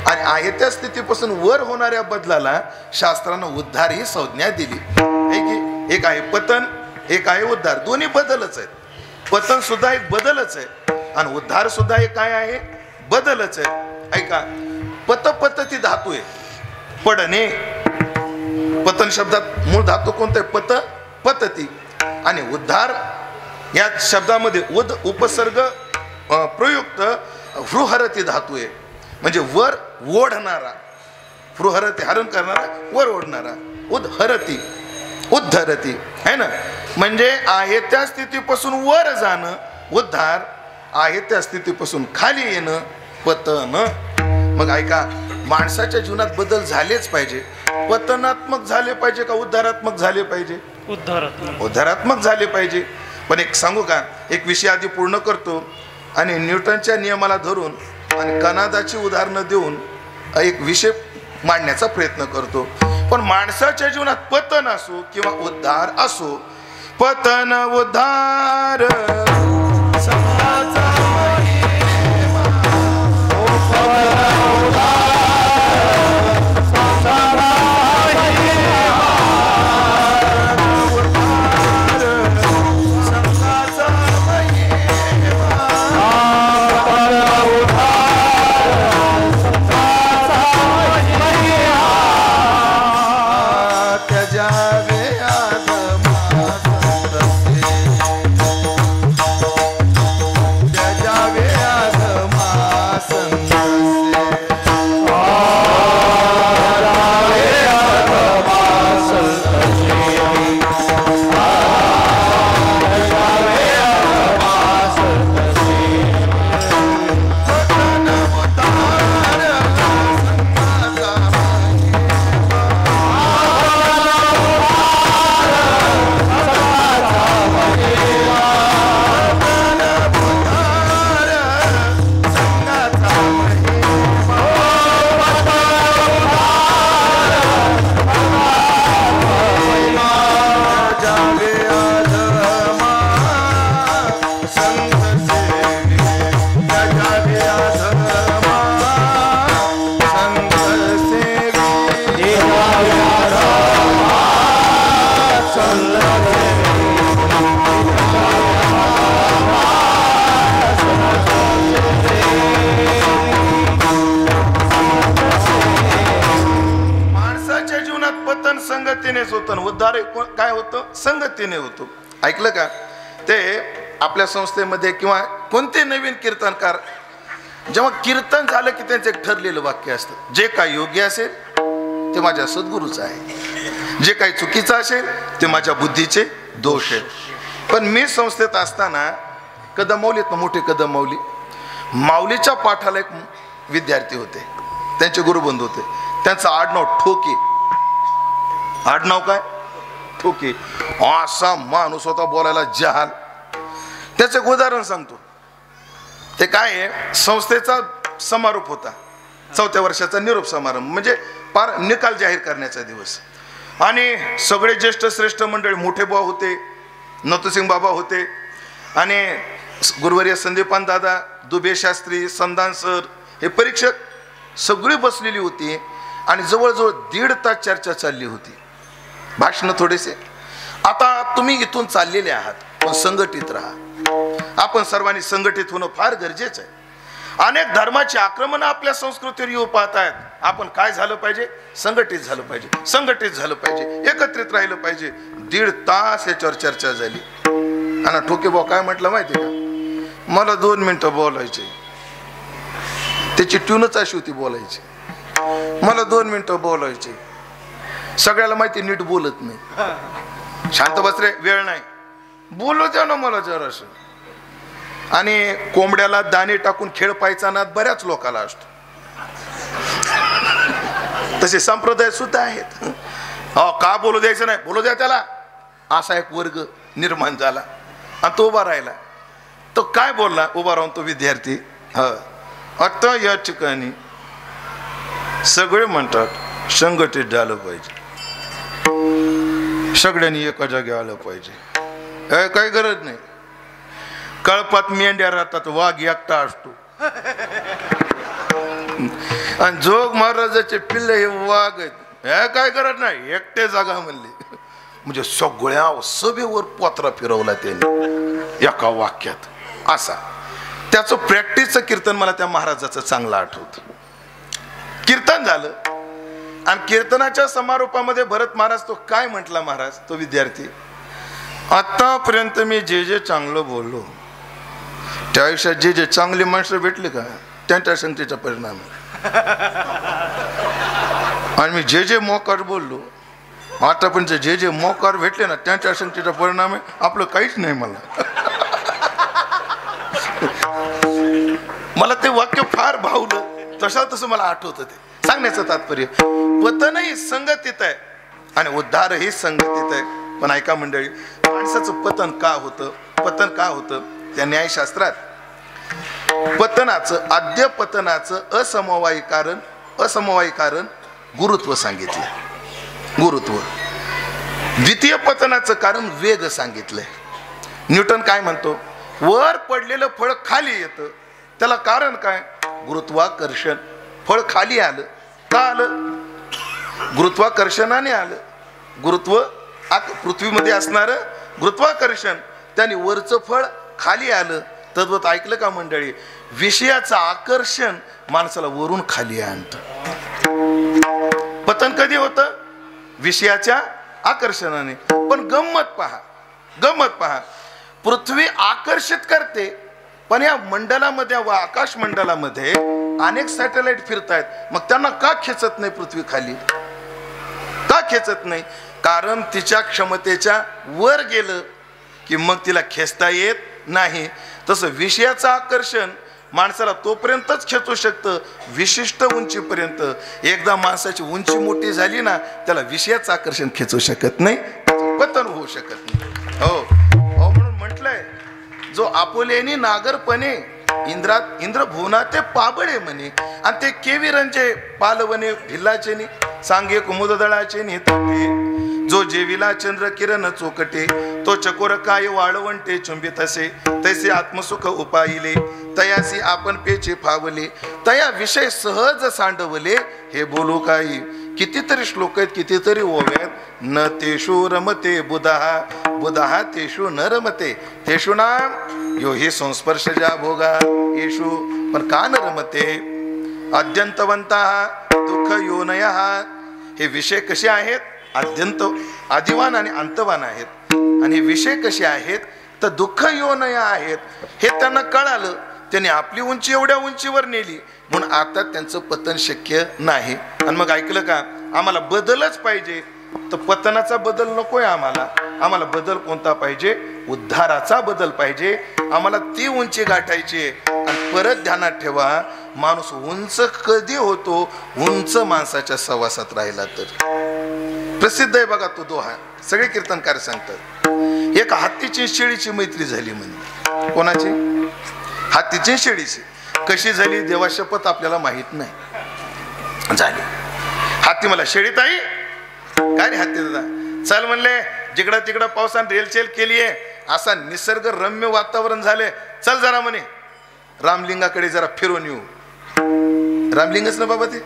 आणि आहे त्या स्थितीपासून वर होणाऱ्या बदलाला शास्त्रानं उद्धार ही संज्ञा दिली. एक आहे पतन, एक आहे उद्धार. दोन्ही बदलच आहेत. पतन सुद्धा एक बदलच आहे आणि उद्धार सुद्धा एक काय आहे, बदलच आहे. ऐका, पतती धातू आहे, पडणे. पतन शब्दात मूळ धातू कोणता आहे, पतती. आणि उद्धार या शब्दामध्ये उद उपसर्ग प्रयुक्त हृहरती धातू आहे, म्हणजे वर ओढणारा. हृहरती हरण करणारा, वर ओढणारा. उद्धरती, उद्धरती है ना. म्हणजे आहे त्या स्थितीपासून वर जाणं उद्धार, आहे त्या स्थितीपासून खाली येणं पतन. मग ऐका, माणसाच्या जीवनात बदल झालेच पाहिजे. पतनात्मक झाले पाहिजे का उद्धारात्मक झाले पाहिजे, उद्धारात्मक झाले पाहिजे. पण एक सांगू का, एक विषय आधी पूर्ण करतो आणि न्यूटनच्या नियमाला धरून आणि कनादाची उदाहरणं देऊन एक विषय मांडण्याचा प्रयत्न करतो. पण माणसाच्या जीवनात पतन असो किंवा उद्धार असो, पतन उद्धार संगतीनेच होतं, उद्धार काय होतं, संगतीने होतो. ऐकलं का? ते आपल्या संस्थेमध्ये किंवा कोणते नवीन कीर्तनकार जेव्हा कीर्तन झालं की त्यांचं एक ठरलेलं वाक्य असतं, जे काही योग्य असेल ते माझ्या सद्गुरूचं आहे, जे काही चुकीचं असेल ते माझ्या बुद्धीचे दोष आहेत. पण मी संस्थेत असताना कदम माऊलीत, मोठे कदम माऊली, माऊलीच्या पाठाला एक विद्यार्थी होते, त्यांचे गुरुबंधू होते. त्यांचं आडनाव ठोके. आडनाव काय? ठोके. असा माणूस होता, बोलायला जहाल. त्याचं एक उदाहरण सांगतो. ते काय आहे, संस्थेचा समारोप होता, 4थ्या वर्षाचा निरोप समारंभ, म्हणजे पार निकाल जाहीर करण्याचा दिवस. आणि सगळे ज्येष्ठ श्रेष्ठ मंडळी, मोठे बुवा होते, नथुसिंग बाबा होते, आणि गुरुवर्य संदीपान दादा, दुबे शास्त्री, संदान सर, हे परीक्षक सगळी बसलेली होती. आणि जवळजवळ 1.5 तास चर्चा चालली होती, भाषण थोडेसे. आता तुम्ही इथून चाललेले आहात, पण संघटित राहा. आपण सर्वांनी संघटित होणं फार गरजेचं आहे. अनेक धर्माची आक्रमण आपल्या संस्कृतीवर येऊ पाहत आहेत. आपण काय झालं पाहिजे? संघटित झालं पाहिजे, संघटित झालं पाहिजे, एकत्रित राहिलं पाहिजे. 1.5 तास याच्यावर चर्चा झाली. आणि ठोकेभाऊ काय म्हटलं माहिती का? मला 2 मिनिटं बोलायचे. त्याची ट्यूनच अशी होती बोलायची. मला 2 मिनिटं बोलायचे. सगळ्याला माहिती नीट बोलत नाही. शांत बस रे, वेळ नाही, बोलू द्या ना मला जरासं. आणि कोंबड्याला दाणे टाकून खेळ पाहायचा नाद बऱ्याच लोकांना असतो. तसे संप्रदाय सुद्धा आहेत. का बोलू द्यायचं नाही? बोलू द्या त्याला. असा एक वर्ग निर्माण झाला आणि तो उभा राहिला. तो काय बोलला? उभा राहून तो विद्यार्थी, आता या ठिकाणी सगळे म्हणतात संघटित झालं पाहिजे, सगळ्यांनी एका जागी आलं पाहिजे. काही गरज नाही. कळपात मेंढ्या राहतात, वाघ एकटा असतो. आणि जोग महाराजाचे पिल्ले हे वाघ आहेत. हे काय गरज नाही, एकटे जागा म्हणले. म्हणजे सगळ्या सभेवर पोत्रा फिरवला त्याने एका वाक्यात. असा त्याचं प्रॅक्टिसचं कीर्तन मला त्या महाराजाचं चांगलं आठवतं. कीर्तन झालं आणि कीर्तनाच्या समारोपामध्ये भरत महाराज तो काय म्हटला? महाराज तो विद्यार्थी, आतापर्यंत मी जे जे चांगलं बोललो त्या आयुष्यात जे जे चांगली माणसं भेटली का त्यांच्या संगतीचा परिणाम आहे. आणि मी जे जे मोकार बोललो आतापर्यंत जे जे मोकार भेटले ना त्यांच्या संगतीचा परिणाम आहे. आपलं काहीच नाही. मला ते वाक्य फार भावलं. तसं मला आठवतं. ते सांगण्याचं तात्पर्य पतनही संगतीत आहे आणि उद्धारही संगतीत आहे. पण ऐका मंडळी, माणसाचं पतन का होतं? पतन का होतं? त्या न्यायशास्त्रात पतनाचं, आद्य पतनाचं असमवायी कारण गुरुत्व सांगितलंय. गुरुत्व. द्वितीय पतनाचं कारण वेग सांगितलंय. न्यूटन काय म्हणतो? वर पडलेलं फळ खाली येतं. त्याला कारण काय? गुरुत्वाकर्षण. फळ खाली आलं. का आलं? गुरुत्वाकर्षणाने आलं. गुरुत्व पृथ्वीमध्ये असणारं गुरुत्वाकर्षण, त्याने वरचं फळ खाली आलं. तद्वत ऐकलं का मंडळी? विषयाचं आकर्षण माणसाला वरून खाली आणतं. पतन कधी होतं? विषयाच्या आकर्षणाने. पण गंमत पहा, पृथ्वी आकर्षित करते, पण या मंडलामध्ये व आकाश मंडलामध्ये अनेक सॅटेलाइट फिरतायत. मग त्यांना का खेचत नाही पृथ्वी खाली? का खेचत नाही? कारण तिच्या क्षमतेच्या वर गेलं की मग तिला खेचता येत नाही. तसं विषयाचं आकर्षण माणसाला तोपर्यंतच खेचू शकतं विशिष्ट उंचीपर्यंत. एकदा माणसाची उंची मोठी झाली ना त्याला विषयाचं आकर्षण खेचू शकत नाही, पतन होऊ शकत नाही. हो, म्हणून म्हटलंय, जो आपुलेनी नागरपणे इंद्रभुवना ते पाबळे म्हणे, आणि ते केवी रंजे पालवणे भिल्लाचे सांगे कुमुददळाचे नेते. जो जेविला चंद्र किरण चोकटे, तो चकोर काय वाळवंटे चुंबित असे. तैसे आत्मसुख उपाईले, तयासी आपण पेचे फावले. तया विषय सहज सांडवले, हे बोलू काही. कितीतरी श्लोक आहेत, कितीतरी ओव्यात. न तेषु रमते बुधा तेषु न रमते. तेषु नाम यो हि संस्पर्शजा भोगा येषु. पण का न रमते? अद्यंतवंता दुःख योनया. हे विषय कसे आहेत? अद्यंत, आदिवान आणि अंतवान आहेत. आणि विषय कसे आहेत? तर दुःख योनया आहेत. हे त्यांना कळालं. त्यांनी आपली उंची एवढ्या उंचीवर नेली, म्हणून आता त्यांचं पतन शक्य नाही. आणि मग ऐकलं का? आम्हाला बदलच पाहिजे. तर पतनाचा बदल नकोय आम्हाला. आम्हाला बदल कोणता पाहिजे? उद्धाराचा बदल पाहिजे. आम्हाला ती उंची गाठायची. आणि परत ध्यानात ठेवा, माणूस उंच कधी होतो? उंच माणसाच्या सहवासात राहिला तर. प्रसिद्ध आहे बघा तो दोहा, सगळे कीर्तनकार सांगतात. एक हत्तीची शेळीची मैत्री झाली म्हणे. कोणाची? हत्तीची शेळीची. कशी झाली? देवा शपथ आपल्याला माहित नाही. झाली. हत्ती मला, शेळी ताई काय रे हत्ती दादा, चल म्हणले, जिकडं तिकडं पावसाने रेलचेल केली आहे, असा निसर्ग रम्य वातावरण झाले, चल जरा म्हणे रामलिंगाकडे जरा फिरून येऊ. रामलिंगच ना बाबा ते,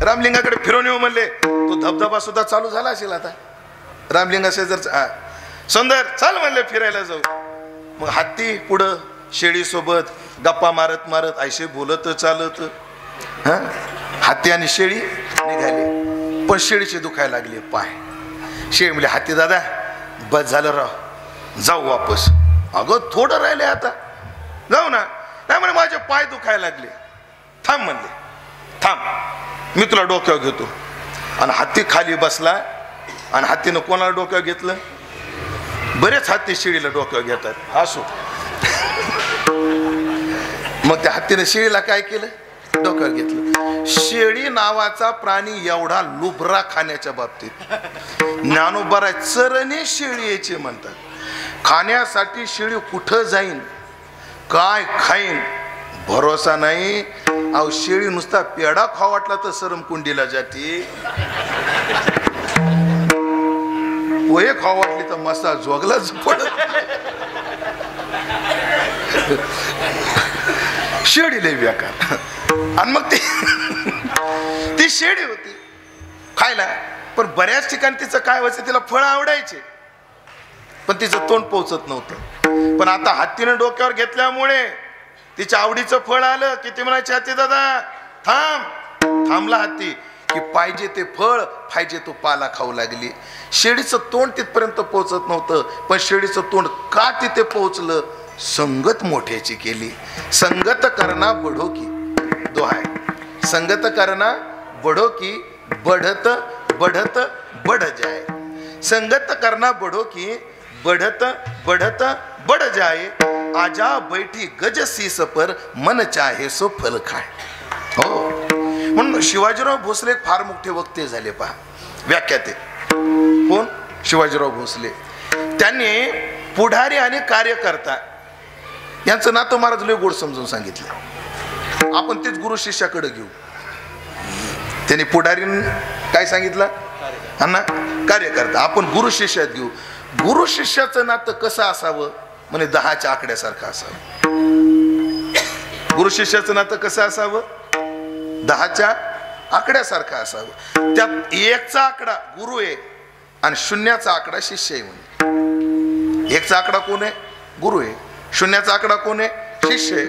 रामलिंगाकडे फिरून येऊ म्हणले. तो धबधबा सुद्धा चालू झाला असेल आता रामलिंगाचे. जर सुंदर चल म्हणले फिरायला जाऊ. मग हत्ती पुढं शेळीसोबत गप्पा मारत मारत ऐसे बोलत चालत हत्ती आणि शेळी निघाले. पण शेळीचे दुखायला लागले पाय. शेळी म्हणजे हत्ती दादा बस झालं राव, जाऊ वापस. अगं थोडं राहिले आता, जाऊ ना. नाही म्हणे माझे पाय दुखायला लागले. थांब म्हणले, थांब मी तुला डोक्यावर घेतो. आणि हत्ती खाली बसला. आणि हत्तीनं कोणाला डोक्यावर घेतलं? बरेच हत्ती शेळीला डोक्यावर घेतात. असो. मग त्या हत्तीने शेळीला काय केलं? डोक्यावर घेतलं. शेळी नावाचा प्राणी एवढा लुबरा खाण्याच्या बाबतीत, ज्ञानोबा चरणे शेळी यायचे म्हणतात. खाण्यासाठी शेळी कुठं जाईन, काय खाईन भरोसा नाही. अहो शेळी नुसता पेढा खावा वाटला तर सरम कुंडीला जाते. पोहे खावा वाटली तर मसा जोगलाच पडत. शेळी लय बेकार. आणि मग ती शेळी होती खायला. पण बऱ्याच ठिकाणी तिचं काय व्हायचं, तिला फळ आवडायचे पण तिचं तोंड पोचत नव्हतं. पण आता हत्तीनं डोक्यावर घेतल्यामुळे तिच्या आवडीचं फळ आलं की ती म्हणायची हत्ती दादा थांब. थांबला हत्ती की पाहिजे ते फळ पाहिजे तो पाला खाऊ लागली. शेळीचं तोंड तिथपर्यंत पोचत नव्हतं. पण शेळीचं तोंड का तिथे पोचलं? संगत मोठ्याची केली. संगत करना बढो की दोहाय. संगत करना बढो की बढ़त बढ़त बढ़ जाए. संगत करना बढो की बढ़त बढ़त बढ़ जाए. आजा बैठी गज शीस पर मन चाहे सो फल खाय. हो म्हणून शिवाजीराव भोसले एक फार मोठे वक्ते झाले. पहा व्याख्याते कोण? शिवाजीराव भोसले. त्यांनी पुढारी आणि कार्यकर्ता यांचं नातं महाराज लय गोड समजून सांगितलं. आपण तेच गुरु शिष्याकडे घेऊ. त्यांनी पुढारीन काय सांगितलं? अण्णा कार्यकर्ता. आपण गुरु शिष्यात घेऊ. गुरु शिष्याचं नातं कसं असावं? म्हणे 10च्या आकड्यासारखं असावं. गुरु शिष्याचं नातं कसं असावं? 10च्या आकड्यासारखं असावं. त्यात 1चा आकडा गुरु आहे आणि 0चा आकडा शिष्य आहे. म्हणे 1चा आकडा कोण आहे? गुरु आहे. 0चा आकडा कोण आहे? शिष्य आहे.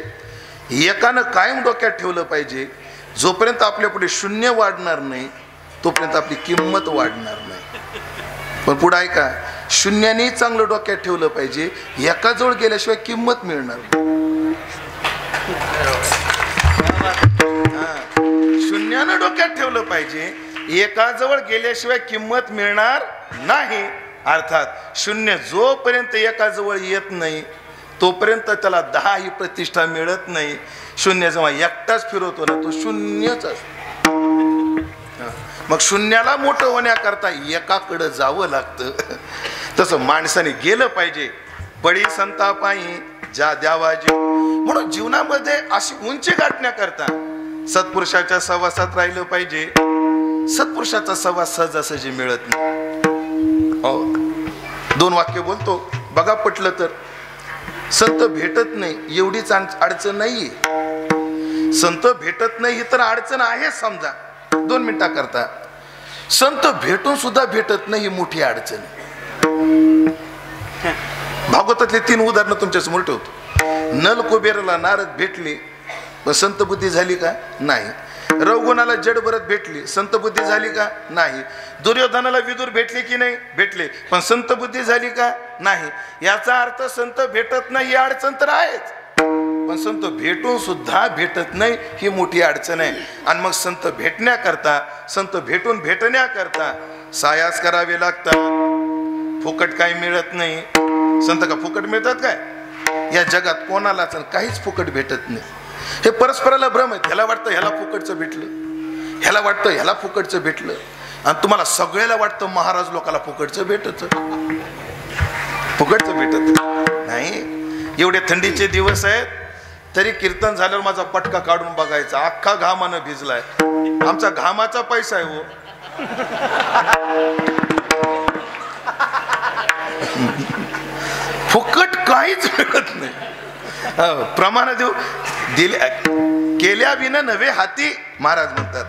एकानं कायम डोक्यात ठेवलं पाहिजे, जोपर्यंत आपल्या पुढे 0 वाढणार नाही तोपर्यंत आपली किंमत वाढणार नाही. पण पुढे ऐका, 0नी चांगलं डोक्यात ठेवलं पाहिजे. एकाजवळ गेल्याशिवाय किंमत मिळणार नाही. 0नं डोक्यात ठेवलं पाहिजे, एकाजवळ गेल्याशिवाय किंमत मिळणार नाही. अर्थात 0 जोपर्यंत एकाजवळ येत नाही तोपर्यंत त्याला 10 ही प्रतिष्ठा मिळत नाही. 0 जेव्हा एकटाच फिरवतो ना तो 0च असतो. मग 0ला मोठं होण्याकरता एकाकडे जावं लागतं. तसं माणसाने गेलं पाहिजे. बळी संतापायी ज्या द्यावाजी. म्हणून जीवनामध्ये अशी उंची गाठण्याकरता सत्पुरुषाच्या सहवासात राहिलं पाहिजे. सत्पुरुषाचा सहवास सहजासहजी मिळत नाही. हो 2 वाक्य बोलतो बघा, पटलं तर. संत भेटत नाही एवढीच अडचण नाहीये. संत भेटत नाही ही तर अडचण आहे समजा 2 मिनिटा करता. संत भेटून सुद्धा भेटत नाही ही मोठी अडचण. भागवतातले 3 उदाहरणं तुमच्या समोर ठेवतो. नल कुबेराला नारद भेटले पण संत बुद्धी झाली का? नाही. रवगुणाला जड भरत भेटली, संत बुद्धी झाली का? नाही. दुर्योधनाला विदुर भेटले की नाही? भेटले, पण संत बुद्धी झाली का? नाही. याचा अर्थ संत भेटत नाही ही अडचण तर आहेच, पण संत भेटून सुद्धा भेटत नाही ही मोठी अडचण आहे. आणि मग संत भेटण्याकरता, संत भेटून भेटण्याकरता सायास करावे लागतात. फुकट काही मिळत नाही. संत का फुकट मिळतात काय? या जगात कोणालाच काहीच फुकट भेटत नाही. हे परस्पराला भ्रम आहे. ह्याला वाटतं ह्याला फुकटचं भेटलं, ह्याला वाटतं ह्याला फुकटचं भेटलं, आणि तुम्हाला सगळ्याला वाटतं महाराज लोकाला फुकटचं भेटत. फुकटचं भेटत नाही. एवढे थंडीचे दिवस आहेत तरी कीर्तन झाल्यावर माझा पटका काढून बघायचा, अख्खा घामानं भिजलाय. आमचा घामाचा पैसा आहे हो. फुकट काहीच मिळत नाही. प्रमाण देऊ दिल्या केल्या विना नवे हाती महाराज म्हणतात.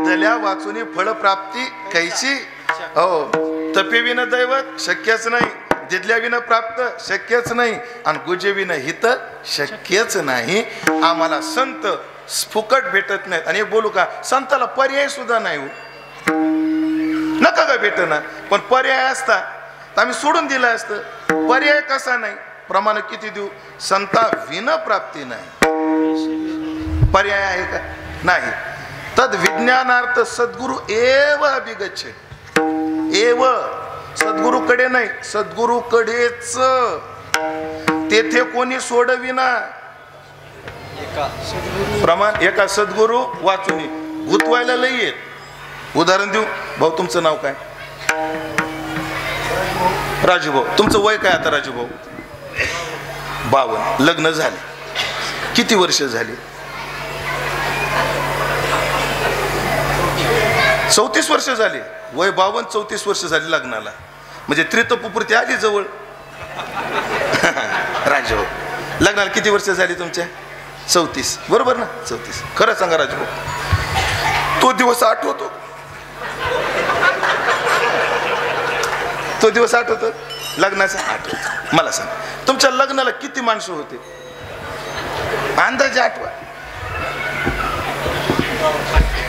दिल्या वाचून फळ प्राप्ती कैची. हो तपे विना दैवत शक्यच नाही. जिथल्या विना प्राप्त शक्यच नाही आणि गुजे विना हित शक्यच नाही. आम्हाला संत फुकट भेटत नाहीत. आणि एक बोलू का, संताला पर्याय सुद्धा नाही हो. नका का भेटना, पण पर्याय असता तर आम्ही सोडून दिलं असतं. पर्याय कसा नाही, प्रमाण किती देऊ, संता विना प्राप्ती नाही. पर्याय आहे का, नाही. तद विज्ञानार्थ सद्गुरु एव अभिगच्छ, एव सद्गुरूकडे नाही, सद्गुरूकडेच. तेथे कोणी सोडविना. प्रमाण एका सद्गुरु वाचून गुतवायला लई येत. उदाहरण देऊ, भाऊ तुमचं नाव काय? राजूभाऊ. तुमचं वय काय आता राजूभाऊ? 52. लग्न झाले किती वर्ष झाली? 34 वर्ष झाली. वय 52, 34 वर्ष झाली लग्नाला, म्हणजे त्रितपुपूर्ती आली जवळ. राजूभाऊ लग्नाला किती वर्ष झाली तुमच्या? 34, बरोबर ना? 34. खरं सांगा राजूभाऊ, तो दिवस आठवतो? तो दिवस आठवतो लग्नाचा? आठवतो. मला सांग, तुमच्या लग्नाला किती माणसं होते? अंदाजे आठवा.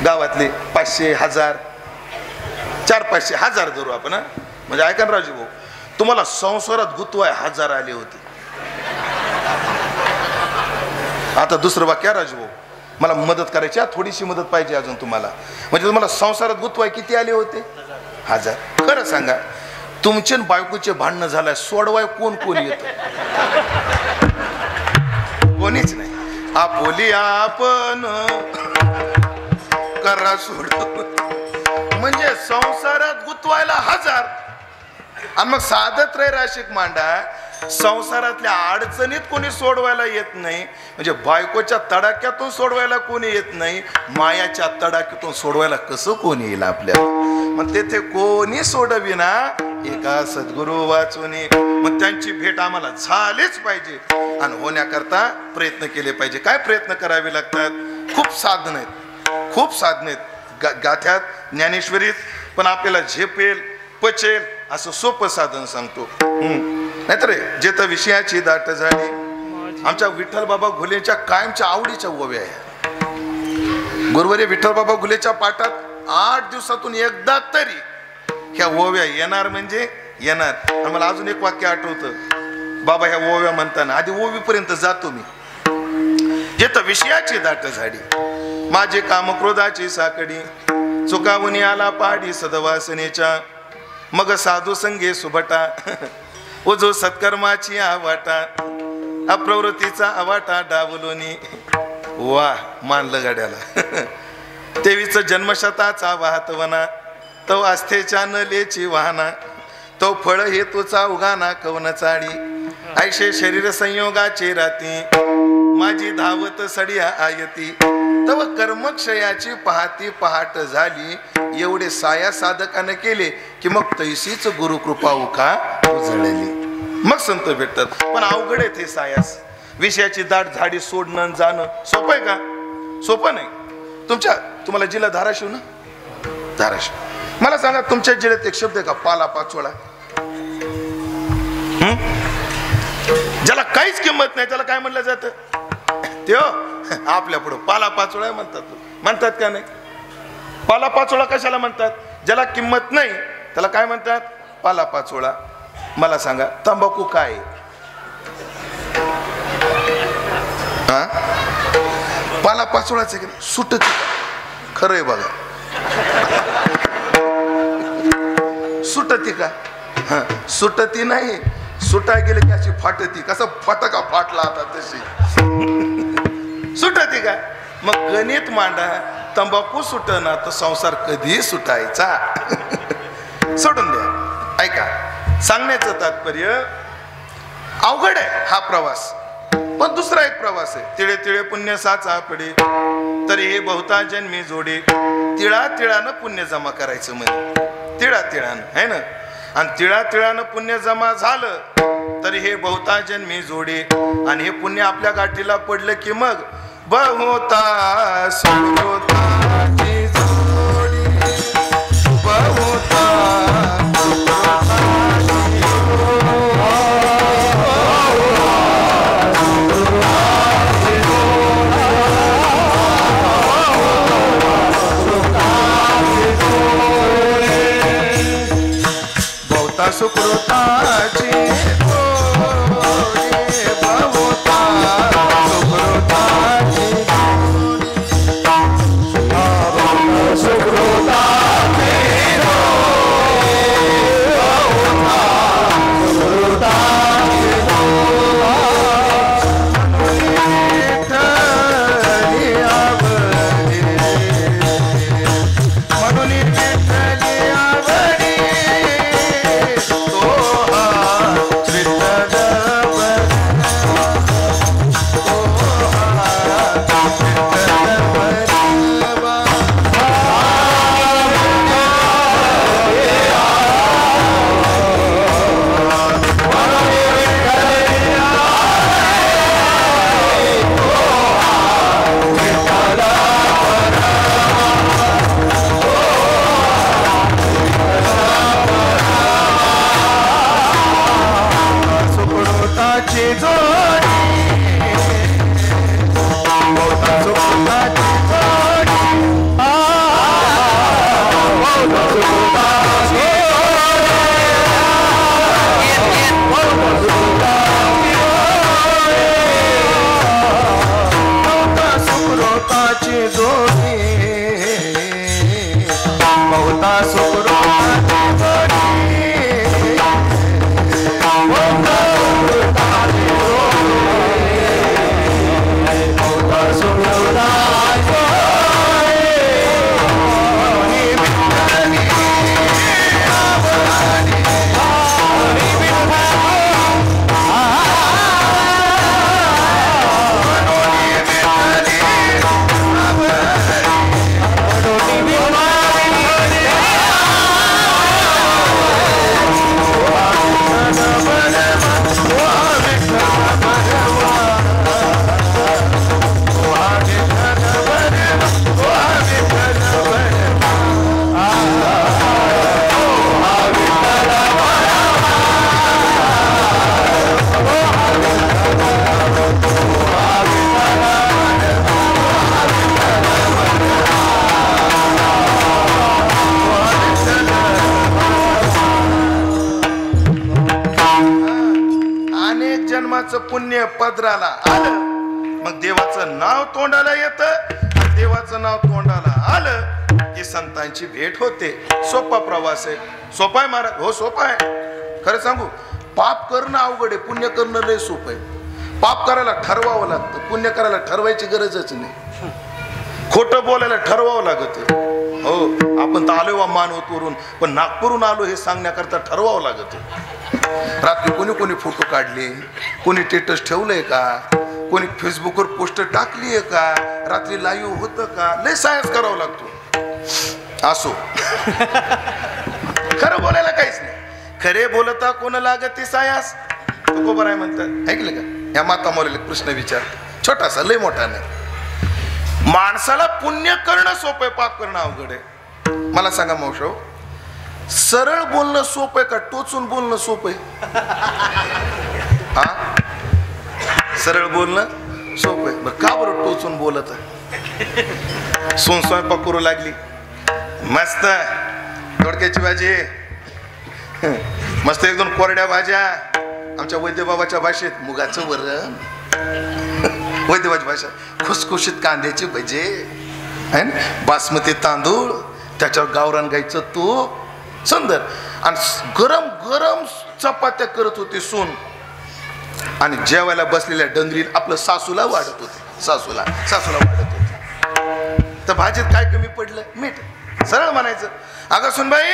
गावातले 500, 1000, 400-500, 1000 धरू आपण. म्हणजे ऐका ना राजूभाऊ, तुम्हाला संसारात गुतवाय 1000 आले होते. आता दुसरं वाक्य राजूभाऊ, मला मदत करायची, थोडीशी मदत पाहिजे अजून तुम्हाला. म्हणजे तुम्हाला संसारात गुतवाय किती आले होते? 1000. खरं सांगा, तुमचे बायकोचे भांडणं झालंय, सोडवाय कोण कोण येत? कोणीच नाही. आपोली आपण करा सोड. म्हणजे संसारात गुतवायला 1000. आणि मग साधत रे राशिक मांडा, संसारातल्या अडचणीत कोणी सोडवायला येत नाही. म्हणजे बायकोच्या तडाक्यातून सोडवायला कोणी येत नाही, मायाच्या तडाक्यातून सोडवायला कसं कोणी येईल आपल्याला? मग तेथे कोणी सोडविना, एका सद्गुरु वाचून. मग त्यांची भेट आम्हाला झालीच पाहिजे आणि होण्याकरता प्रयत्न केले पाहिजे. काय प्रयत्न करावे लागतात? खूप साधन आहेत, खूप साधन आहेत गाथ्यात, ज्ञानेश्वरीत. पण आपल्याला झेपेल पचेल असं सोपं साधन सांगतो. नाहीतर जेथ विषयाची दाट झाली. आमच्या विठ्ठल बाबा घुलेच्या कायमच्या आवडीच्या ओव्या आहे. गुरुवारी विठ्ठल बाबा घुलेच्या पाठात 8 दिवसातून एकदा तरी ह्या ओव्या येणार म्हणजे येणार. आणि मला अजून एक वाक्य आठवतं बाबा ह्या ओव्या म्हणताना. आधी ओवीपर्यंत जातो मी. जेथ विषयाची दाट झाडी, माझे काम क्रोधाची साकडी, चुकावून आला पाडी सदवासनेच्या, मग साधू संगे सुभटा, ओझो सत्कर्माची आवाटा, अप्रवृत्तीचा आवाटा डावलोनी. वा मानलं गाड्याला. तेवीच जन्मशताचा वाहतवना, तो आस्थेच्या नलेची वाहना, तो फळ हेतूचा उगाना कवन चाडी, ऐशे शरीर संयोगाचे राती, माझी धावत सडिया आयती, तव कर्मक्षयाची पहाती पहाट झाली. एवढे साया साधकानं केले की मग तैसीच गुरुकृपा उका उजळली. मग संत भेटतात. पण अवघड आहे ते सायास. विषयाची दाट झाडी सोडणं जाणं सोपं आहे का? सोपं नाही. तुम्हाला जिल्हा धाराशिव ना? धाराशिव. मला सांगा, तुमच्या जिल्ह्यात एक शब्द आहे का पाला पाचोळा? ज्याला काहीच किंमत नाही त्याला काय म्हणलं जातं? ते आपल्या पुढं पाला पाचोळा म्हणतात. म्हणतात का नाही? पाला पाचोळा कशाला म्हणतात? ज्याला किंमत नाही त्याला काय म्हणतात? पाला पाचोळा. मला सांगा, तंबाखू काय? पाला पाचोळाच आहे की सुटती? खरंय बघा, सुटती का? सुटती नाही, सुटा गेले की अशी फाटती. कसा फटका फाटला आता तशी सुटती का? मग गणित मांडा, तंबाखू सुटना तर संसार कधी सुटायचा? सोडून द्या. ऐका, सांगण्याचं तात्पर्य अवघड आहे हा प्रवास. पण दुसरा एक प्रवास आहे. तिळे तिळे पुण्य साचा पडे, तरी हे बहुता जन्मी जोडे. तिळा तिळानं पुण्य जमा करायचं म्हणजे, तिळा तिळानं है ना. आणि तिळा तिळानं पुण्य जमा झालं तरी हे बहुता जन्मी जोडे. आणि हे पुण्य आपल्या गाठीला पडलं की मग बहुता सुकृताची जोडी, बहुता सुकृताची जोडी. सुकृताची जोडी बहुता सुकृताची पुण्य पदराला आलं मग देवाचं नाव तोंडाला येतं देवाचं नाव तोंडाला आलं की संतांची भेट होते सोपा प्रवास आहे सोपा आहे महाराज हो सोपा आहे खरं सांगू पाप करणं अवघड आहे पुण्य करणं लय सोपं आहे पाप करायला ठरवावं लागतं पुण्य करायला ठरवायची गरजच नाही खोटं बोलायला ठरवावं लागत हो आपण तर आलो मानवतवरून पण नागपूरहून आलो हे सांगण्याकरता ठरवावं लागत रात्री कोणी कोणी फोटो काढले कोणी स्टेटस ठेवलंय का कोणी फेसबुकवर पोस्ट टाकली आहे का रात्री लाईव्ह होतं का लय सायन्स करावं लागतो असो खरं बोलायला काहीच नाही खरे बोलता कोण लागत ते सायास तुकोबर आहे म्हणतात ऐकलं का या माता मौलीला प्रश्न विचार छोटासा लय मोठा नाही माणसाला पुण्य करणं सोपं आहे पाप करणं अवघड आहे मला सांगा मावशो सरळ बोलणं सोपं आहे का टोचून बोलणं सोपं आहे हा सरळ बोलणं सोपं आहे बरं का बरं टोचून बोलत आहे सोन स्वयंपाक करू लागली मस्त दोडक्याची भाजी मस्त एक दोन कोरड्या भाज्या आमच्या वैद्यबाबाच्या भाषेत मुगाचं वरण वैद्यबाबाची भाषा खुसखुशीत कांद्याची भजे बासमती तांदूळ त्याच्यावर गावरान गाईचं तूप सुंदर आणि गरम गरम चपात्या करत होते सून आणि जेवायला बसलेल्या डंगरीत आपलं सासूला वाढत होते सासूला वाढत होते तर भाजीत काय कमी पडलं मीठ सरळ म्हणायचं अगं सुनबाई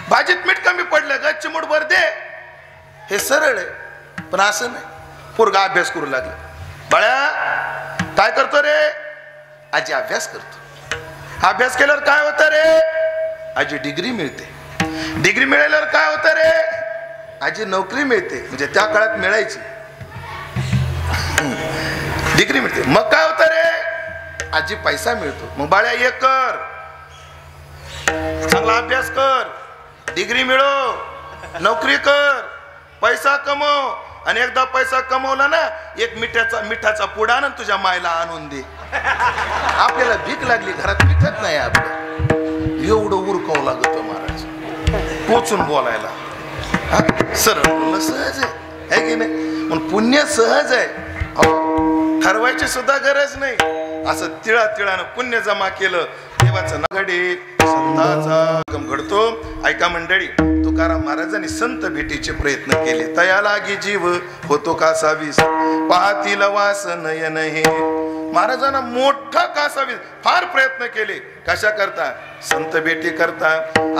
भाजीत मीठ कमी पडलं ग चिमूटभर दे हे सरळ आहे पण असं नाही पोरगा अभ्यास करू लागला बाळा काय करतो रे आजी अभ्यास करतो अभ्यास केल्यावर काय होतं रे आजी डिग्री मिळते डिग्री मिळाल्यावर काय होतं रे आजी नोकरी मिळते म्हणजे त्या काळात मिळायची डिग्री मिळते मग काय होतं रे आजी पैसा मिळतो मग बाळ्या ये कर चांगला अभ्यास कर डिग्री मिळव नोकरी कर पैसा कमव आणि एकदा पैसा कमवला ना एक मिठाचा पुडा ना तुझ्या मायला आणून दे आपल्याला भीक लागली घरात मिठत नाही आपलं एवढं उरकावं लागत महाराज पोचून बोलायला हा, सरळ बोलणं सहज आहे की नाही? पण पुण्य सहज आहे, हो, ठरवायची सुद्धा गरज नाही. असं तिळानं पुण्य जमा केलं, देवाचं नगडे संताचा घडतो. ऐका मंडळी, तुकाराम महाराजांनी संत भेटीचे प्रयत्न केले. तया लागी जीव होतो का सावीस, पाहतील वास नयन हे. महाराजांना मोठा कासावीस, फार प्रयत्न केले. कशा करता? संत भेटी करता.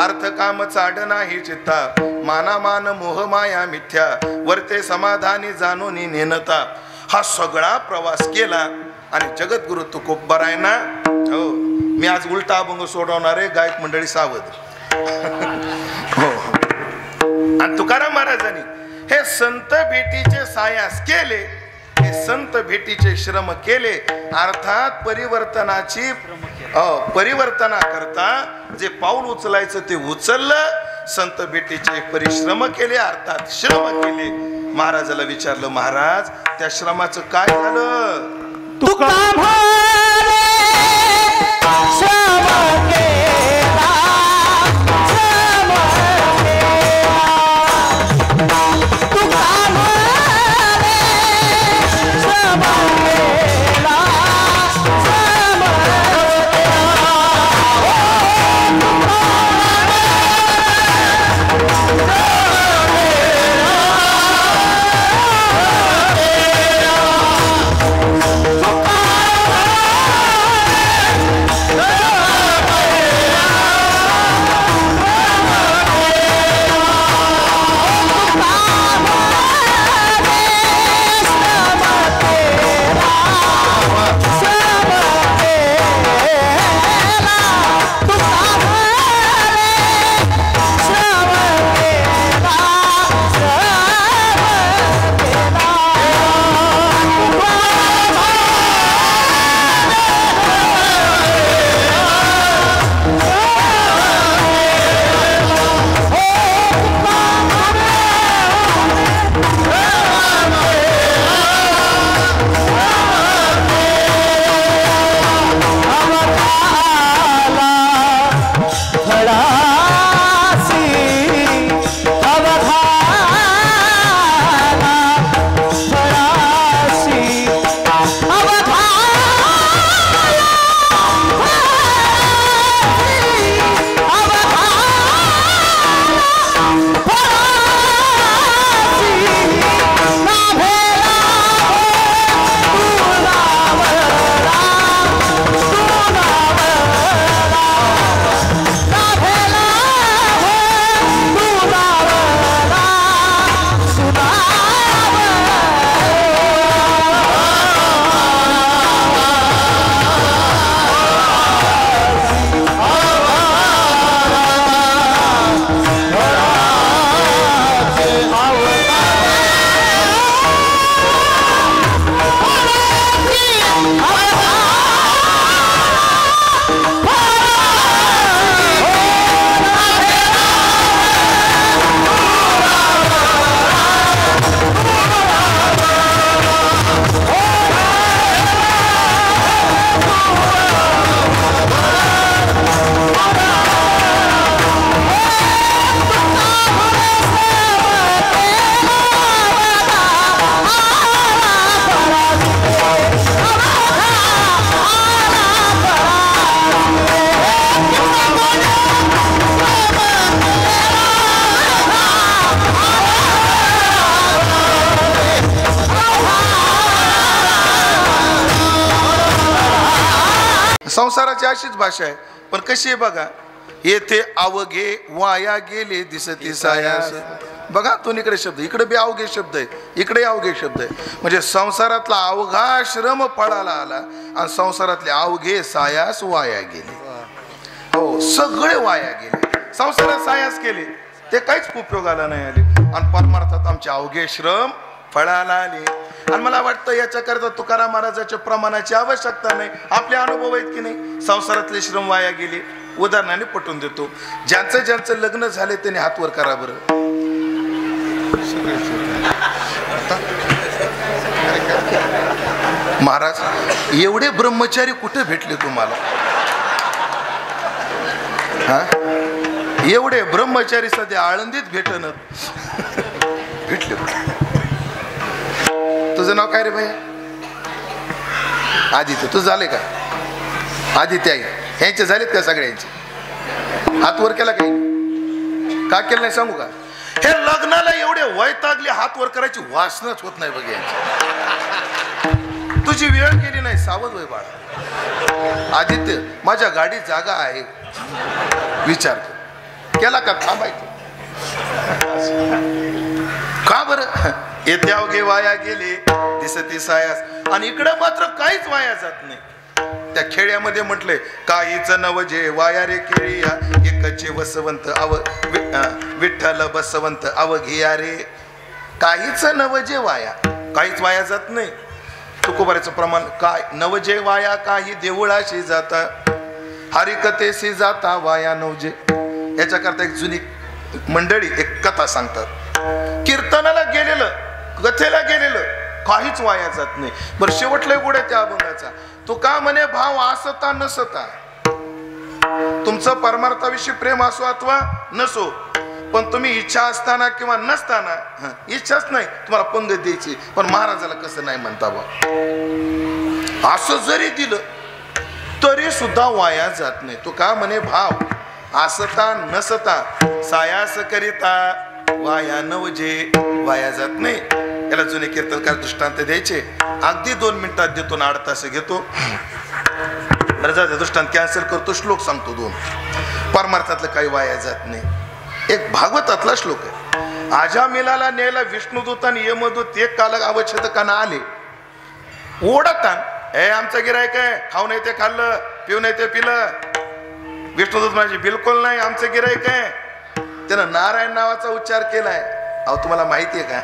अर्थ काम चाड नाही चित्ता, माना मान मोह माया मिथ्या, वर्ते समाधानी जाणून नेनता. हा सगळा प्रवास केला आणि जगद्गुरु तुकोबार आहे ना, हो, मी आज उलटा अभंग सोडवणार आहे, गायक मंडळी सावध. हो, आणि तुकाराम महाराजांनी हे संत भेटीचे सायास केले, हे संत भेटीचे श्रम केले. अर्थात परिवर्तना करता जे पाऊल उचलायचं ते उचललं. संत भेटीचे परिश्रम केले, अर्थात श्रम केले. महाराजाला विचारलं, महाराज त्या श्रमाचं काय झालं? तुका भावे श्रम केला, श्रम केला. तुका भावे श्रम केला, श्रम संसाराची अशीच भाषा आहे. पण कशी आहे बघा, येथे अवघे वाया गेले दिसती सायास. बघा दोन्हीकडे शब्द, इकडे बी अवघे शब्द आहे, इकडे अवघे शब्द आहे. म्हणजे संसारातला अवघा श्रम फळाला आला आणि संसारातले अवघे सायास वाया गेले. हो, सगळे वाया गेले. संसारात सायास केले ते काहीच उपयोगाला नाही आले आणि परमार्थात आमचे अवघे श्रम फळाला आले. आणि मला वाटतं याच्याकरता तुकाराम महाराजाच्या प्रमाणाची आवश्यकता नाही. आपले अनुभव आहेत की नाही, संसारातले श्रम वाया गेले. उदाहरणाने पटवून देतो. ज्यांचं लग्न झाले त्यांनी हात वर करा बरं. महाराज एवढे ब्रह्मचारी कुठे भेटले तुम्हाला? हा, एवढे ब्रह्मचारी सध्या आळंदीत भेटणं. तुझं नाव काय रे भैया? आदित्य. तुझं झालंय का? आदित्य आहे. ह्यांचे झालेत का सगळ्यांचे? हात वर केला काही? का केलं नाही सांगू का? हे लग्नाला एवढे वैतागले हात वर करायची वासनाच होत नाही बघ यांची. तुझी वेळ गेली नाही, सावध होय बाळा. आदित्य, माझ्या गाडीत जागा आहे, विचार केला का? थांबायचं का बरं? येते अवघे वाया गेले दिसती सायास. आणि इकडं मात्र काहीच वाया जात नाही. त्या खेड्यामध्ये म्हटलंय, काहीच नव जे वाया रे केळिया, एकचे वसवंत विठ्ठल बसवंत अवघिया रे. काहीच नव जे वाया, काहीच वाया जात नाही. तुकोबाराचं प्रमाण काय? नव जे वाया काही देवळाशी जाता, हरिकथेशी जाता वाया नवजे. याच्याकरता एक जुनी मंडळी एक कथा सांगतात. कीर्तनाला गेलेलं, कथेला गेलेलं काहीच वाया जात नाही. बरं, शेवटला गुढ त्या अभंगाचा तो का म्हणे, भाव असता नसता. तुमचं परमार्थाविषयी प्रेम असो अथवा नसो, पण तुम्ही इच्छा असताना किंवा नसताना, इच्छाच नाही तुम्हाला पंगत द्यायची, पण महाराजाला कसं नाही म्हणता बा. असं जरी दिलं तरी सुद्धा वाया जात नाही. तो का म्हणे, भाव असता नसता सायास करिता वाया नवजे, वाया जात नाही. याला जुने कीर्तनकार दृष्टांत द्यायचे. अगदी 2 मिनिटात देतो ना 8 तास घेतो. दृष्टांत कॅन्सल करतो. श्लोक सांगतो 2. परमार्थातलं काही वाया जात नाही. एक भागवतातला श्लोक आहे. आजामिलाला न्यायला विष्णुदूत आणि यमदूत एक काल अवच्छेदकांना आले. ओढतान, हे आमचं गिरायक आहे, खाऊ नाही ते खाल्लं, पिऊ नाही ते पिलं. विष्णुदूत माझी बिलकुल नाही, आमचं गिरायक आहे. त्यानं नारायण नावाचा उच्चार केलाय. अहो तुम्हाला माहितीये का,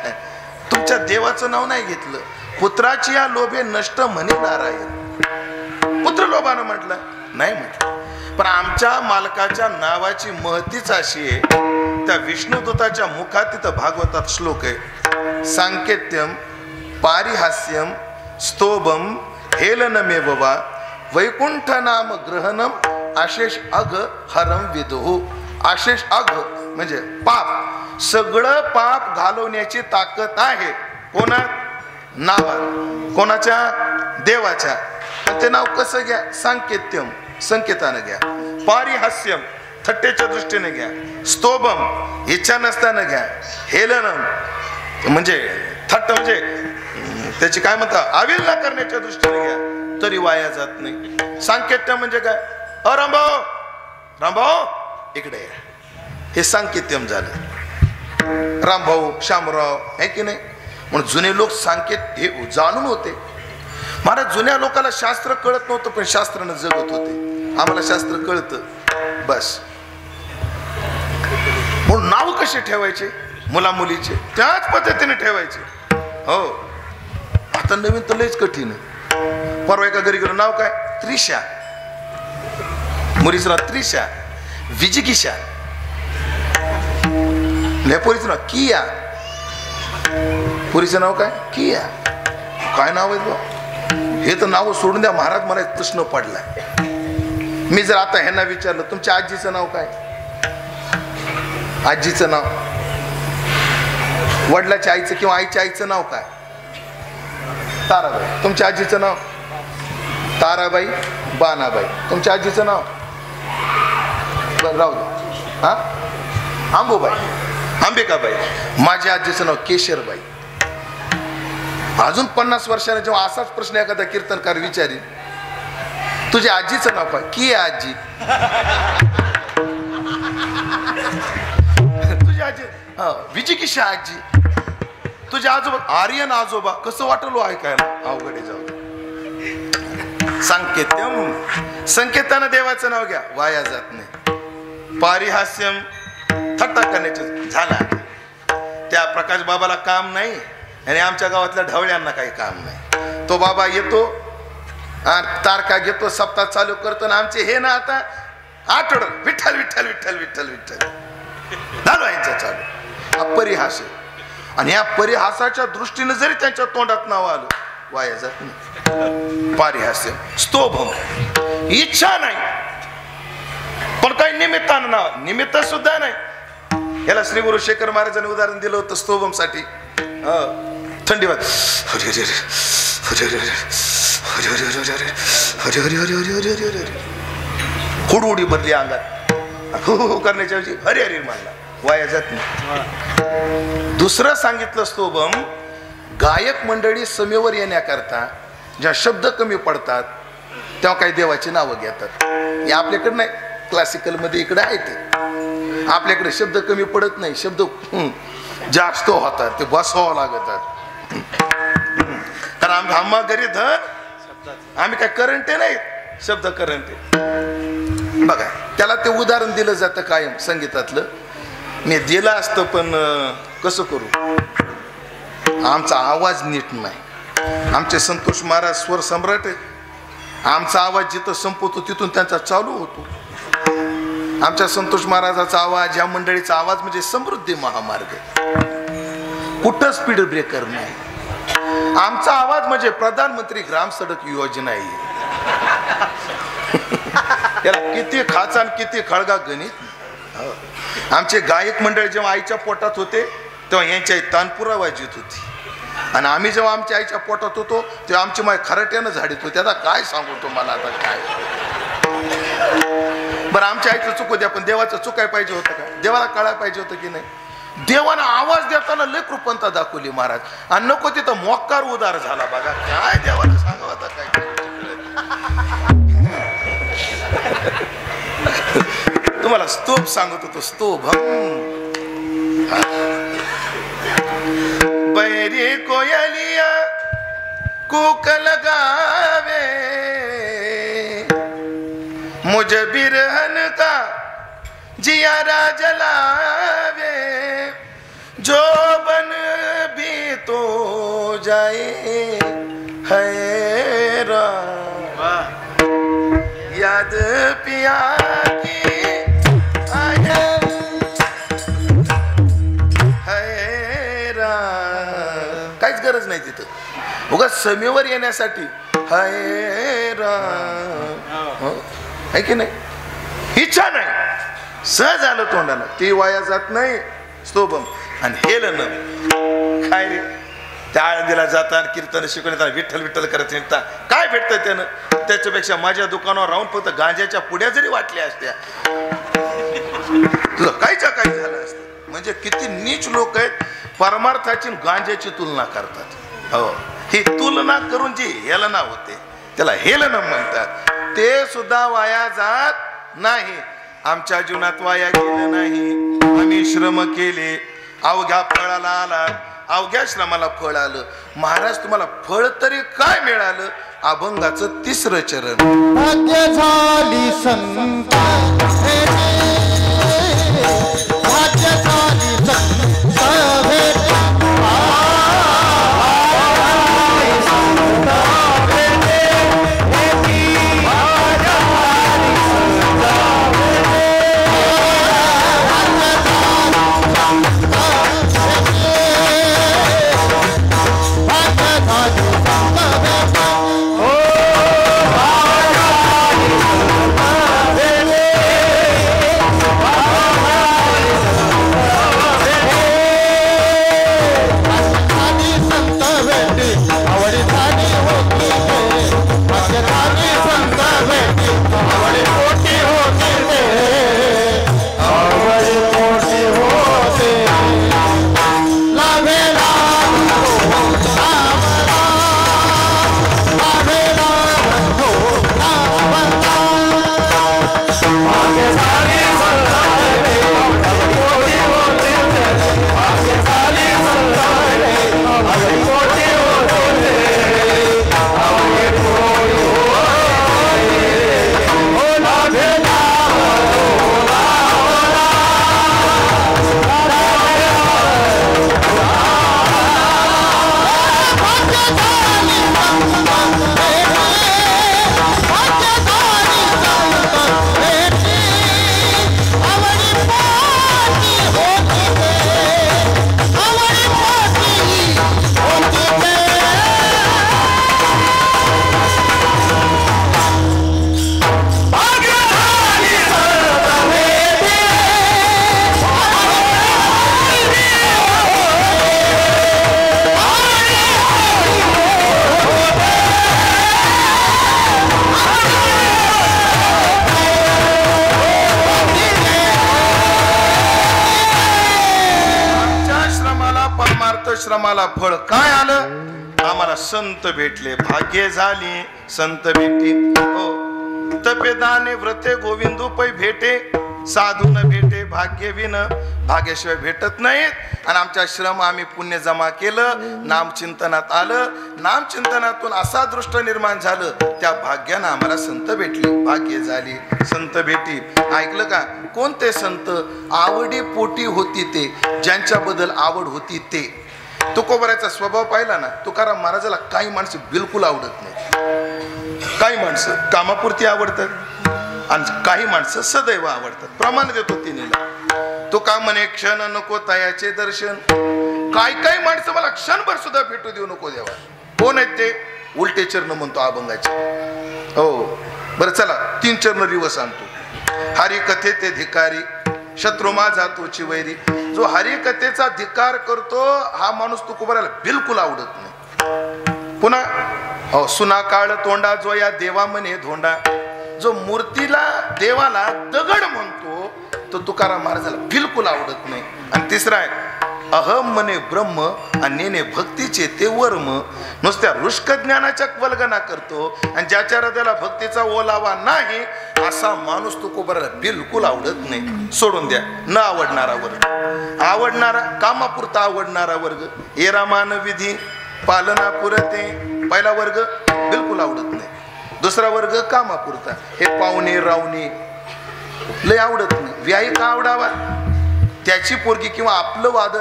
तुमच्या देवाचं नाव नाही घेतलं. पुत्राची या लोभे नष्ट म्हणे नारायण. पुत्र लोभानं म्हटलं नाही म्हटलं, पण आमच्या मालकाच्या नावाची महतीच अशी आहे. त्या विष्णुदूताच्या मुखात तिथं भागवतात श्लोक आहे. सांकेत्यम पारिहास्यम स्तोभम हेलनमेव वा वैकुंठ नाम ग्रहणम आशेष अघ हरम विदुः. आशेष अघ म्हणजे पाप, सगळं पाप घालवण्याची ताकद आहे. कोणा? नावात. कोणाच्या? देवाच्या. ते नाव कसं घ्या? सांकेत्यम, संकेतानं घ्या. पारिहास्यम, थट्टेच्या दृष्टीने घ्या. स्तोभम, इच्छा नसताना घ्या. हेलनम म्हणजे थट्ट म्हणजे त्याची काय म्हणतात, अविलना करण्याच्या दृष्टीने घ्या, तरी वाया जात नाही. सांकेत्यम म्हणजे काय? रामभाऊ, रामभाऊ इकडे या, हे सांकेत्यम झालं. रामभाऊ, शामराव आहे की नाही. म्हणून जुने लोक सांकेत हे जाणून होते. महाराज, जुन्या लोकांना शास्त्र कळत नव्हतं, पण शास्त्रानं जगत होते. आम्हाला शास्त्र कळतं बस. म्हणून नाव कसे ठेवायचे मुलामुलीचे, त्याच पद्धतीने ठेवायचे. हो, आता नवीन तर लयच कठीण आहे. परवा एका घरी गेलो, नाव काय? त्रिशा. मुलीचं नाव त्रिशा, विजिगिशा. पोरीचं नाव किया. पुरीचं नाव काय? किया. काय नाव आहे बा? हे तर नाव सोडून द्या महाराज, मला प्रश्न पडलाय. मी जर आता ह्यांना विचारलं, तुमच्या आजीचं नाव काय? आजीचं नाव. वडिलाच्या आईचं किंवा आईच्या आईचं नाव काय? ताराबाई. तुमच्या आजीचं नाव? ताराबाई, बानाबाई. तुमच्या आजीचं नाव? राहू दे. हा, आंबोबाई, अंबिकाबाई. माझ्या आजीचं नाव केशरबाई. अजून 50 वर्षाने जेव्हा असाच प्रश्न एखादा कीर्तनकार विचारी, तुझ्या आजीचं नाव काय? की आजी. तुझ्या आजी विजिकिशा आजी. तुझ्या आजोबा आर्यन आजोबा. कसं वाटलो ऐकायला? अवघडे जाऊ. सांकेत्यम, संकेतानं देवाचं नाव घ्या, वाया जात नाही. पारिहास्यम, थट्टा करण्याचं झाला. त्या प्रकाश बाबाला काम नाही आणि आमच्या गावातल्या ढवळ्यांना काही काम नाही. तो बाबा येतो, तारखा घेतो, सप्ताह चालू करतो, ना आमचे हे ना आता आठवड विठ्ठल विठ्ठल विठ्ठल विठ्ठल विठ्ठल झालो यांचं चालू. हा परिहास आहे. आणि या परिहासाच्या दृष्टीने जरी त्यांच्या तोंडात नाव आलं, वाया जात नाही. पारिहास्य, स्तोभम, इच्छा नाही पण काही निमित्तानं नाव, निमित्त सुद्धा नाही. याला श्री गुरु शेखर महाराजांनी उदाहरण दिलं होतं स्तोभम साठी. थंडी वाज हरे हरे हरे हरे हरे हरे हरे हरे हरे हरे हरे हरे हरे हरे हरे हुडहुडी भरली अंगात हो करण्याच्या ऐवजी हरे हरे म्हणला वाया जात नाही. दुसरं सांगितलं स्तोभम गायक मंडळी समेवर येण्याकरता ज्या शब्द कमी पडतात तेव्हा काही देवाची नावं घेतात. हे आपल्याकडे नाही, क्लासिकल मध्ये इकडे आहे ते. आपल्याकडे शब्द कमी पडत नाही, शब्द जास्त होतात, ते बसवावं लागतात. कारण आम्हा घरी धन आम्ही काय करंटे नाही, शब्द करंटे. बघा त्याला ते उदाहरण दिलं जातं कायम संगीतातलं. मी दिलं असतं पण कसं करू, आमचा आवाज नीट नाही. आमचे संतोष महाराज स्वर सम्राट आहेत. आमचा आवाज जिथं संपवतो तिथून त्यांचा चालू होतो. आमच्या संतोष महाराजाचा आवाज, या मंडळीचा आवाज म्हणजे समृद्धी महामार्ग, कुठं स्पीड ब्रेकर नाही. आमचा आवाज म्हणजे प्रधानमंत्री ग्राम सडक योजना आहे. याला किती खाचा आणि किती खळगा गणित. आमचे गायक मंडळ जेव्हा आईच्या पोटात होते तेव्हा यांची आई तानपुरा वाजवीत होती, आणि आम्ही जेव्हा आमच्या आईच्या पोटात होतो तेव्हा आमची माय खराट्यानं झाडीत होती. आता काय सांगू तुम्हाला, आता काय बरं आमच्या आईचं चुकू द्या, पण देवाचं चुकाय पाहिजे होतं का, देवाला कळायला पाहिजे होतं की नाही. देवानं आवाज देताना लय कृपणता दाखवली महाराज, आणि नको तिथं मोक्कार उदार झाला. बघा काय देवाला सांगावं आता काय. तुम्हाला स्तोभ सांगत होतो, स्तोभ. बैरी कोयलिया कूक लगावे, मुझे बिरहन का जियारा जलावे, जो बन भी तो जाए हैरान, याद पिया की आया हैरान. काहीच गरज नाही तिथं, उगा समेवर येण्यासाठी हैरान आहे की नाही. इच्छा नाही, सहज आलं तोंडाला, ती वाया जात नाही स्तोभम. आणि हेलं न काय रे, त्या आळंदीला जातात, कीर्तन शिकून येतात, विठ्ठल विठ्ठल करत निघतात, काय भेटतं त्यानं. त्याच्यापेक्षा माझ्या दुकानावर राहून फक्त गांजाच्या पुड्या जरी वाटल्या असत्या तुझं काहीच्या काही झालं असतं. म्हणजे किती नीच लोक आहेत, परमार्थाची गांजाची तुलना करतात. हो, ही तुलना करून जी हेलना होते त्याला हेलना म्हणतात. ते सुद्धा वाया जात नाही. आमच्या जीवनात वाया गेलं नाही. आम्ही श्रम केले, अवघ्या फळाला आला, अवघ्या श्रमाला फळ आलं. महाराज तुम्हाला फळ तरी काय मिळालं. अभंगाचं 3रं चरण. भाग्य झाली संत, भाग्य झाली संत भेट. निस्वार्थ श्रमाला फळ काय आलं? आम्हाला संत भेटले, भाग्य झाली संत भेटी. हो, तपेदाने व्रते गोविंदू पै भेटे, साधू न भेटे भाग्य विन. भाग्याशिवाय भेटत नाहीत. आणि आमच्या श्रम आम्ही पुण्य जमा केलं, नामचिंतनात आलं, नामचिंतनातून असा दृष्ट निर्माण झालं, त्या भाग्यानं आम्हाला संत भेटले, भाग्य झाली संत भेटी. ऐकलं का? कोणते संत? आवडी पोटी होती ते, ज्यांच्याबद्दल आवड होती ते. तुकोबराचा स्वभाव पाहिला ना, तुकाराम महाराजाला काही माणसं बिलकुल आवडत नाही. काही माणसं कामापुरती आवडतात आणि काही माणसं सदैव आवडतात. प्रमाण देतो तिनेला. तो का म्हणे क्षण नको तयाचे दर्शन. काही माणसं मला क्षणभर सुद्धा भेटू देऊ नको देवा. कोण आहेत ते? उलटे चरण म्हणतो अभंगाचे. हो बरं, चला 3 चरण रिवस आणतो. हरी कथे ते धिकारी, शत्रू माझा तोची वैरी. जो हरी कथेचा धिकार करतो हा माणूस तुकोबराला बिलकुल आवडत नाही. पुन्हा हो, सुना काळ तोंडा जो या देवा म्हणे धोंडा. जो मूर्तीला देवाला दगड म्हणतो तो तुकाराम महाराजाला बिलकुल आवडत नाही. आणि तिसरा आहे अहम म्हणे ब्रह्म आणि नेने भक्तीचे ते वर्म. नुसत्या ऋष्क ज्ञानाच्या वल्गना करतो आणि ज्याच्या हृदयाला भक्तीचा ओलावा नाही असा माणूस तुकोबराला बिलकुल आवडत नाही. सोडून द्या न आवडणारा वर्ग. आवडणारा कामापुरता आवडणारा वर्ग. एरामान विधी पालना पुरते. पहिला वर्ग बिलकुल आवडत नाही. दुसरा वर्ग कामापुरता. हे पाहुणे रावणे लय आवडत नाही. व्याही का आवडावा? त्याची पोरगी किंवा आपलं वाद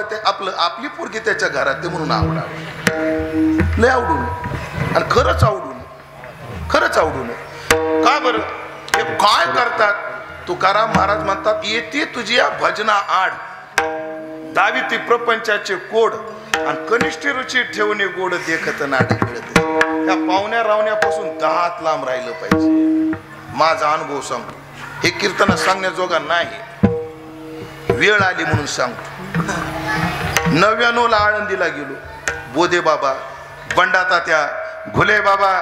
आपली पोरगी त्याच्या घरात म्हणून आवडावं. लय आवडू नये. आणि खरंच आवडू नये. का बरं? हे काय करतात? तुकाराम महाराज म्हणतात, येते तुझी या भजना आड, दाविती प्रपंचाचे कोड आणि कनिष्ठ रुची ठेवणे गोड देखत नाडी मिळते. त्या पाहुण्या रावण्यापासून 10 हात लांब राहिलं पाहिजे. माझा अनुभव सांगतो. हे कीर्तन सांगण्याजोगा नाही, वेळ आली म्हणून सांगतो. 99ला आळंदीला गेलो. बोधे बाबा, बंडा तात्या, घुले बाबा,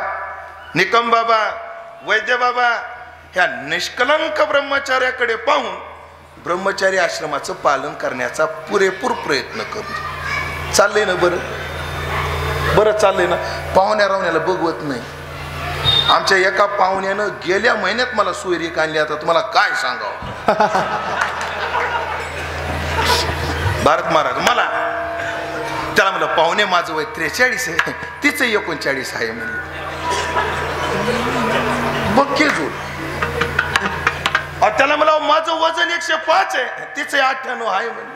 निकम बाबा, वैद्य बाबा ह्या निष्कलंक ब्रह्मचार्याकडे पाहून ब्रह्मचारी आश्रमाचं पालन करण्याचा पुरेपूर प्रयत्न करतो. चाललंय ना? बरं चाललंय ना? पाहुण्या रावण्याला बघवत नाही. आमच्या एका पाहुण्यानं गेल्या महिन्यात मला सोयरीक आणली. आता तुम्हाला काय सांगावं. भारत महाराज मला त्याला म्हणलं, पाहुणे माझं वय 43 आहे, तिचं 39 आहे म्हणे. बघ जोड. त्याला मला माझं वजन 105 आहे, तिचं 98 आहे म्हणे.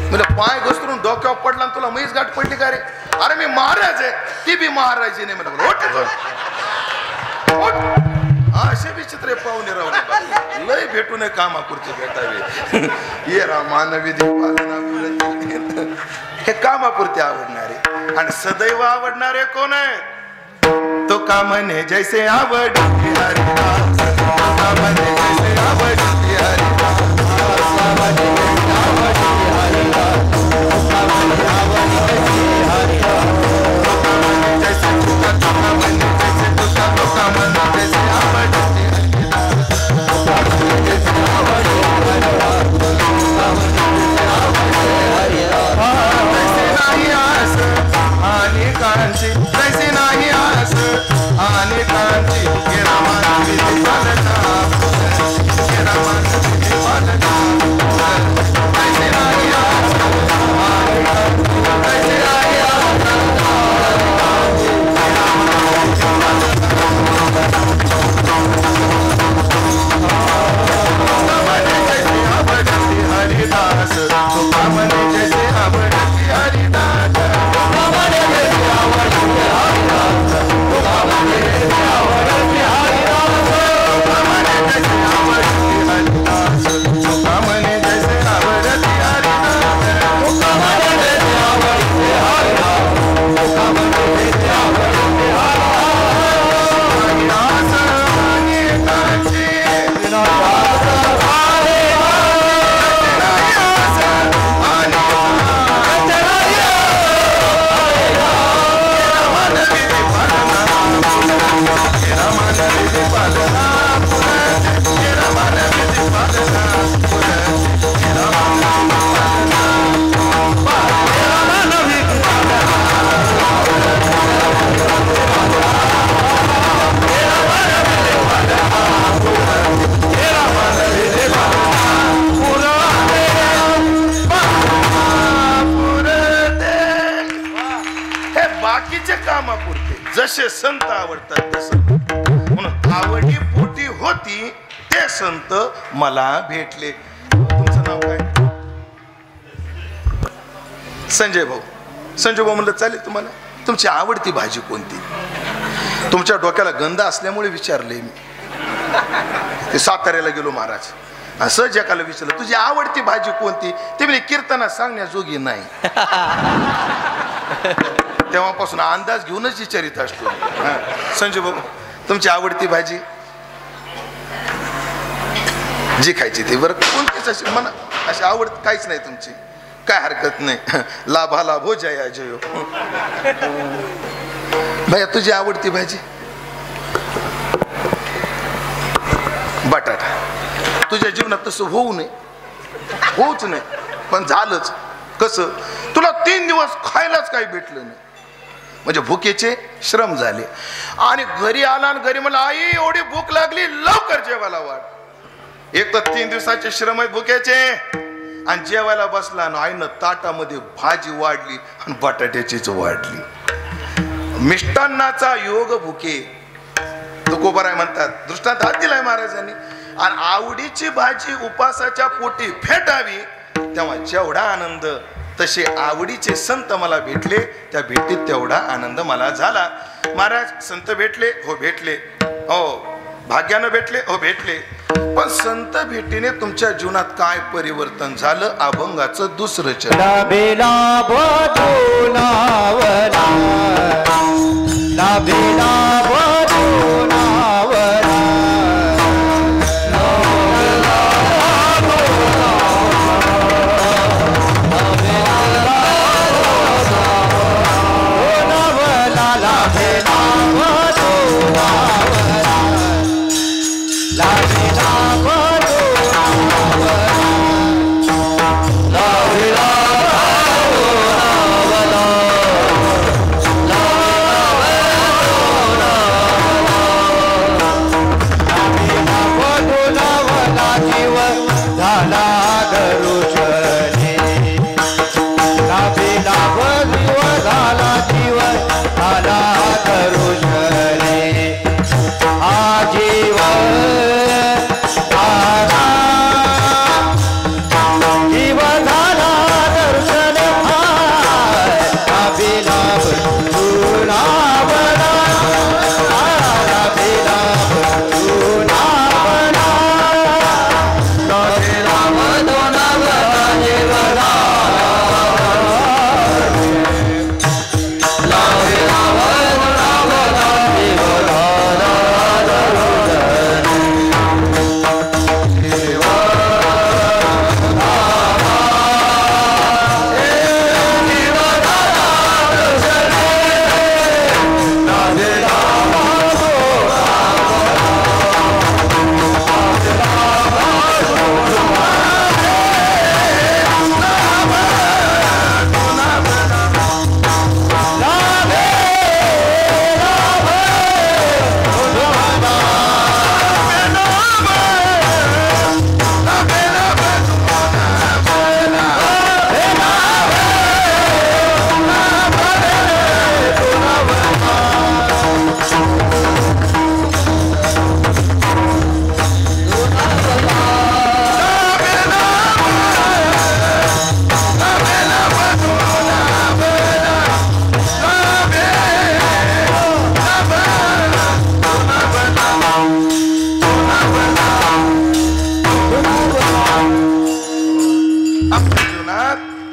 म्हणजे पाय घसरून डोक्यावर पडला तुला म्हैस गाठ पडली का रे? अरे मी महाराज आहे, ती बी महाराजी नाही म्हणा. असे विचित्र पाहुणे राहून लय भेटू नये कामापुरते भेटावे. ये रामानवी हे कामापुरते आवडणारे आणि सदैव आवडणारे कोण आहे? तो का म्हणे जैसे आवड हरिदास, का म्हणे जैसे आवड हरिदास, कामापुरते जसे संत आवडतात तसं, म्हणून आवडी पोटी होती ते संत मला भेटले. तुमचं नाव काय? संजय भाऊ. संजय भाऊ म्हणलं चालेल तुम्हाला. तुमची आवडती भाजी कोणती? तुमच्या डोक्याला गंध असल्यामुळे विचारले मी. ते साताऱ्याला गेलो महाराज, असं जगाला विचारलं तुझी आवडती भाजी कोणती? ते म्हणजे कीर्तना सांगण्याजोगी नाही. तेव्हापासून अंदाज घेऊनच विचारित असतो. संजय भाऊ तुमची आवडती भाजी जी खायची ती बरं कोणतीच अशी मना अशी आवड काहीच नाही तुमची? काय हरकत नाही, लाभा लाभो जया जयो. भैया तुझी आवडती भाजी? बटाटा. तुझ्या जीवनात तसं होऊ नये, होऊच नाही, पण झालंच. कसं? तुला 3 दिवस खायलाच काही भेटलं नाही, म्हणजे भुकेचे श्रम झाले. आणि घरी आला आणि घरी म्हणला आई एवढी भूक लागली लवकर जेवायला वाढ. एक तर 3 दिवसाचे श्रम आहेत भुकेचे, आणि जेवायला बसला आणि आईनं ताटामध्ये भाजी वाढली आणि बटाट्याचीच वाढली. मिष्टान्नाचा योग भुके तुकोबाराय म्हणतात, दृष्टांत हात दिलाय महाराजांनी. आणि आवडीची भाजी उपासाच्या पोटी भेटावी तेव्हा जेवढा आनंद, तसे आवडीचे संत मला भेटले, त्या भेटीत तेवढा आनंद मला झाला. महाराज संत भेटले? हो भेटले. हो भाग्यानं भेटले? हो भेटले. पण संत भेटीने तुमच्या जीवनात काय परिवर्तन झालं? अभंगाचं दुसरं चरण.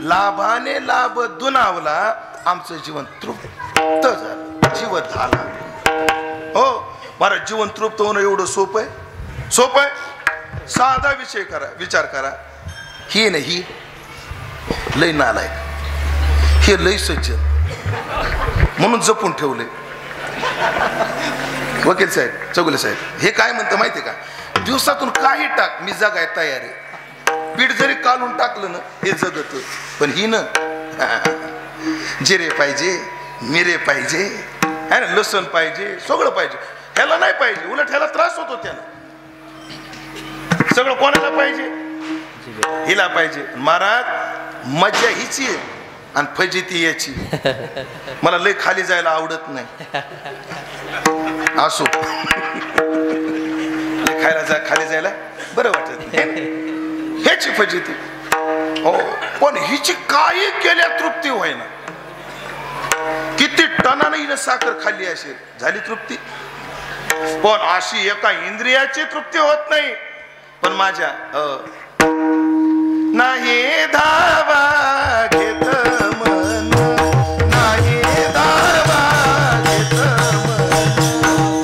लाभाने लाभ दुनावला, आमचं जीवन तृप्त झालं, जीवन झाला. हो महाराज, जीवन तृप्त होणं एवढं सोपं आहे? सोपं आहे? साधा विषय करा, विचार करा. ही नाही लय नालायक, हे लय सज्जन, म्हणून जपून ठेवले. वकील साहेब, चौगुले साहेब, हे काय म्हणतं माहिती का? दिवसातून काही टाक, मी जगाय तयार आहे. पीठ जरी काढून टाकलं ना हे जगत, पण ही ना जिरे पाहिजे, मिरे पाहिजे, है ना, लसण पाहिजे, सगळं पाहिजे. ह्याला नाही पाहिजे, उलट ह्याला त्रास होतो त्याला. सगळं कोणाला पाहिजे? हिला पाहिजे. महाराज मज्जा हीच आहे, आणि फजिती याची. मला लय खाली जायला आवडत नाही. असो खाली जायला बरं वाटत नाही. ह्याची फजिती हो, पण हिची काही केल्या तृप्ती होईना. किती टनानं हिनं साखर खाल्ली असेल, झाली तृप्ती. पण अशी एका इंद्रियाची तृप्ती होत नाही. पण माझ्या नाही धावा घेत मन, नाही धावा घेत मन, नाही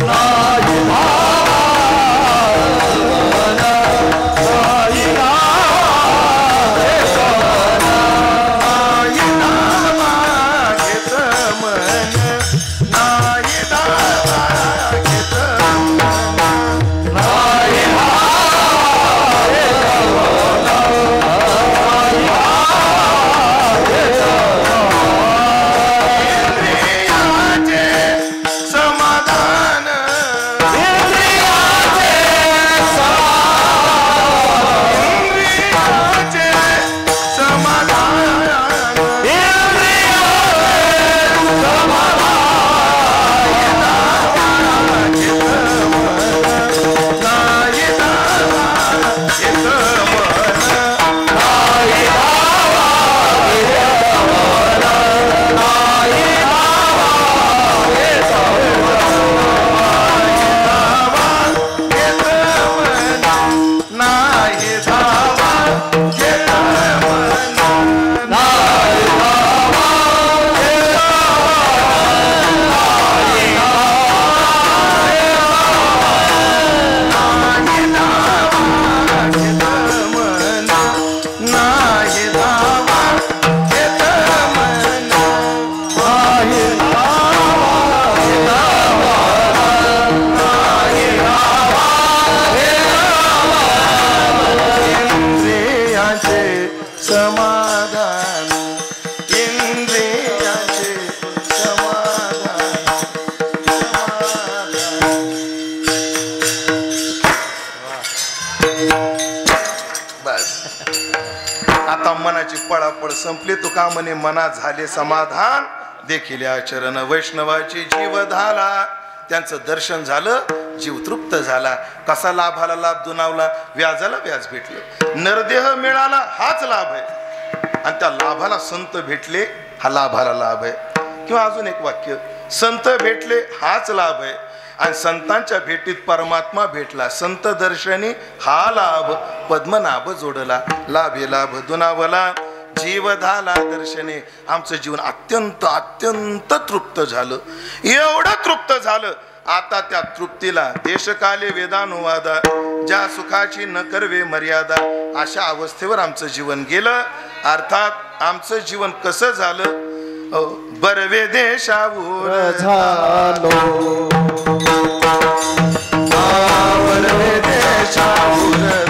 समाधान, इंद्रियाचे समाधान, बस आता मनाची पळापळ संपली. तुका म्हणे मना झाले समाधान, देखील आचरण वैष्णवाची जीव झाला. त्यांचं दर्शन झालं, जीव तृप्त झाला. कसा लाभाला लाभ दुनावला, व्याजाला व्याज भेटलं. नरदेह मिळाला हाच लाभ आहे, आणि त्या लाभाला संत भेटले हा लाभाला लाभ आहे. किंवा अजून एक वाक्य, संत भेटले हाच लाभ आहे, आणि संतांच्या भेटीत परमात्मा भेटला. संत दर्शनी हा लाभ, पद्मनाभ जोडला. लाभे लाभ दुनावला, जीव झाला दर्शने. आमचं जीवन अत्यंत अत्यंत तृप्त झालं. एवढं तृप्त झालं, आता त्या तृप्तीला देशकाले वेदानुवादा, ज्या सुखाची न करवे मर्यादा, अशा अवस्थेवर आमचं जीवन गेलं. अर्थात आमचं जीवन कसं झालं, बरवे देशावर झालो, बरवे देशावर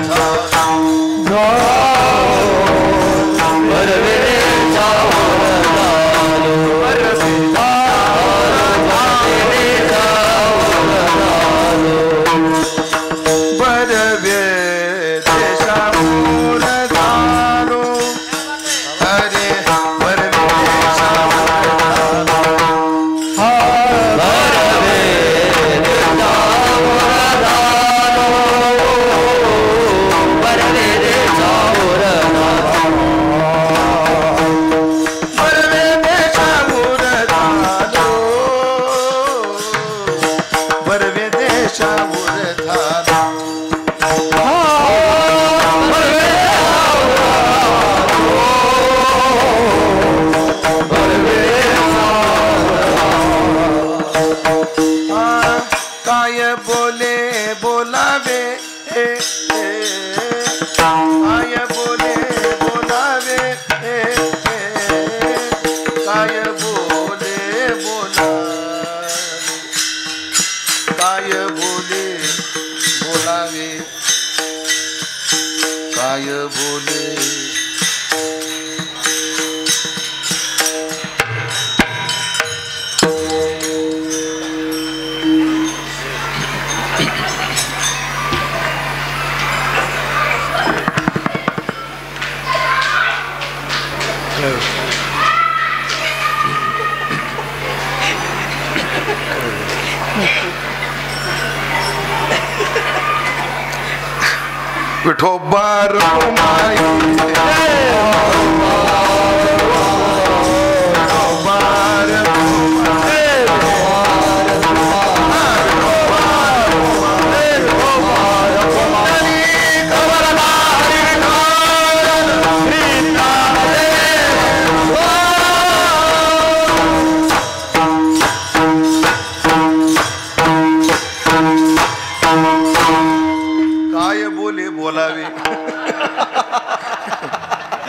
विठोबा रखुमाई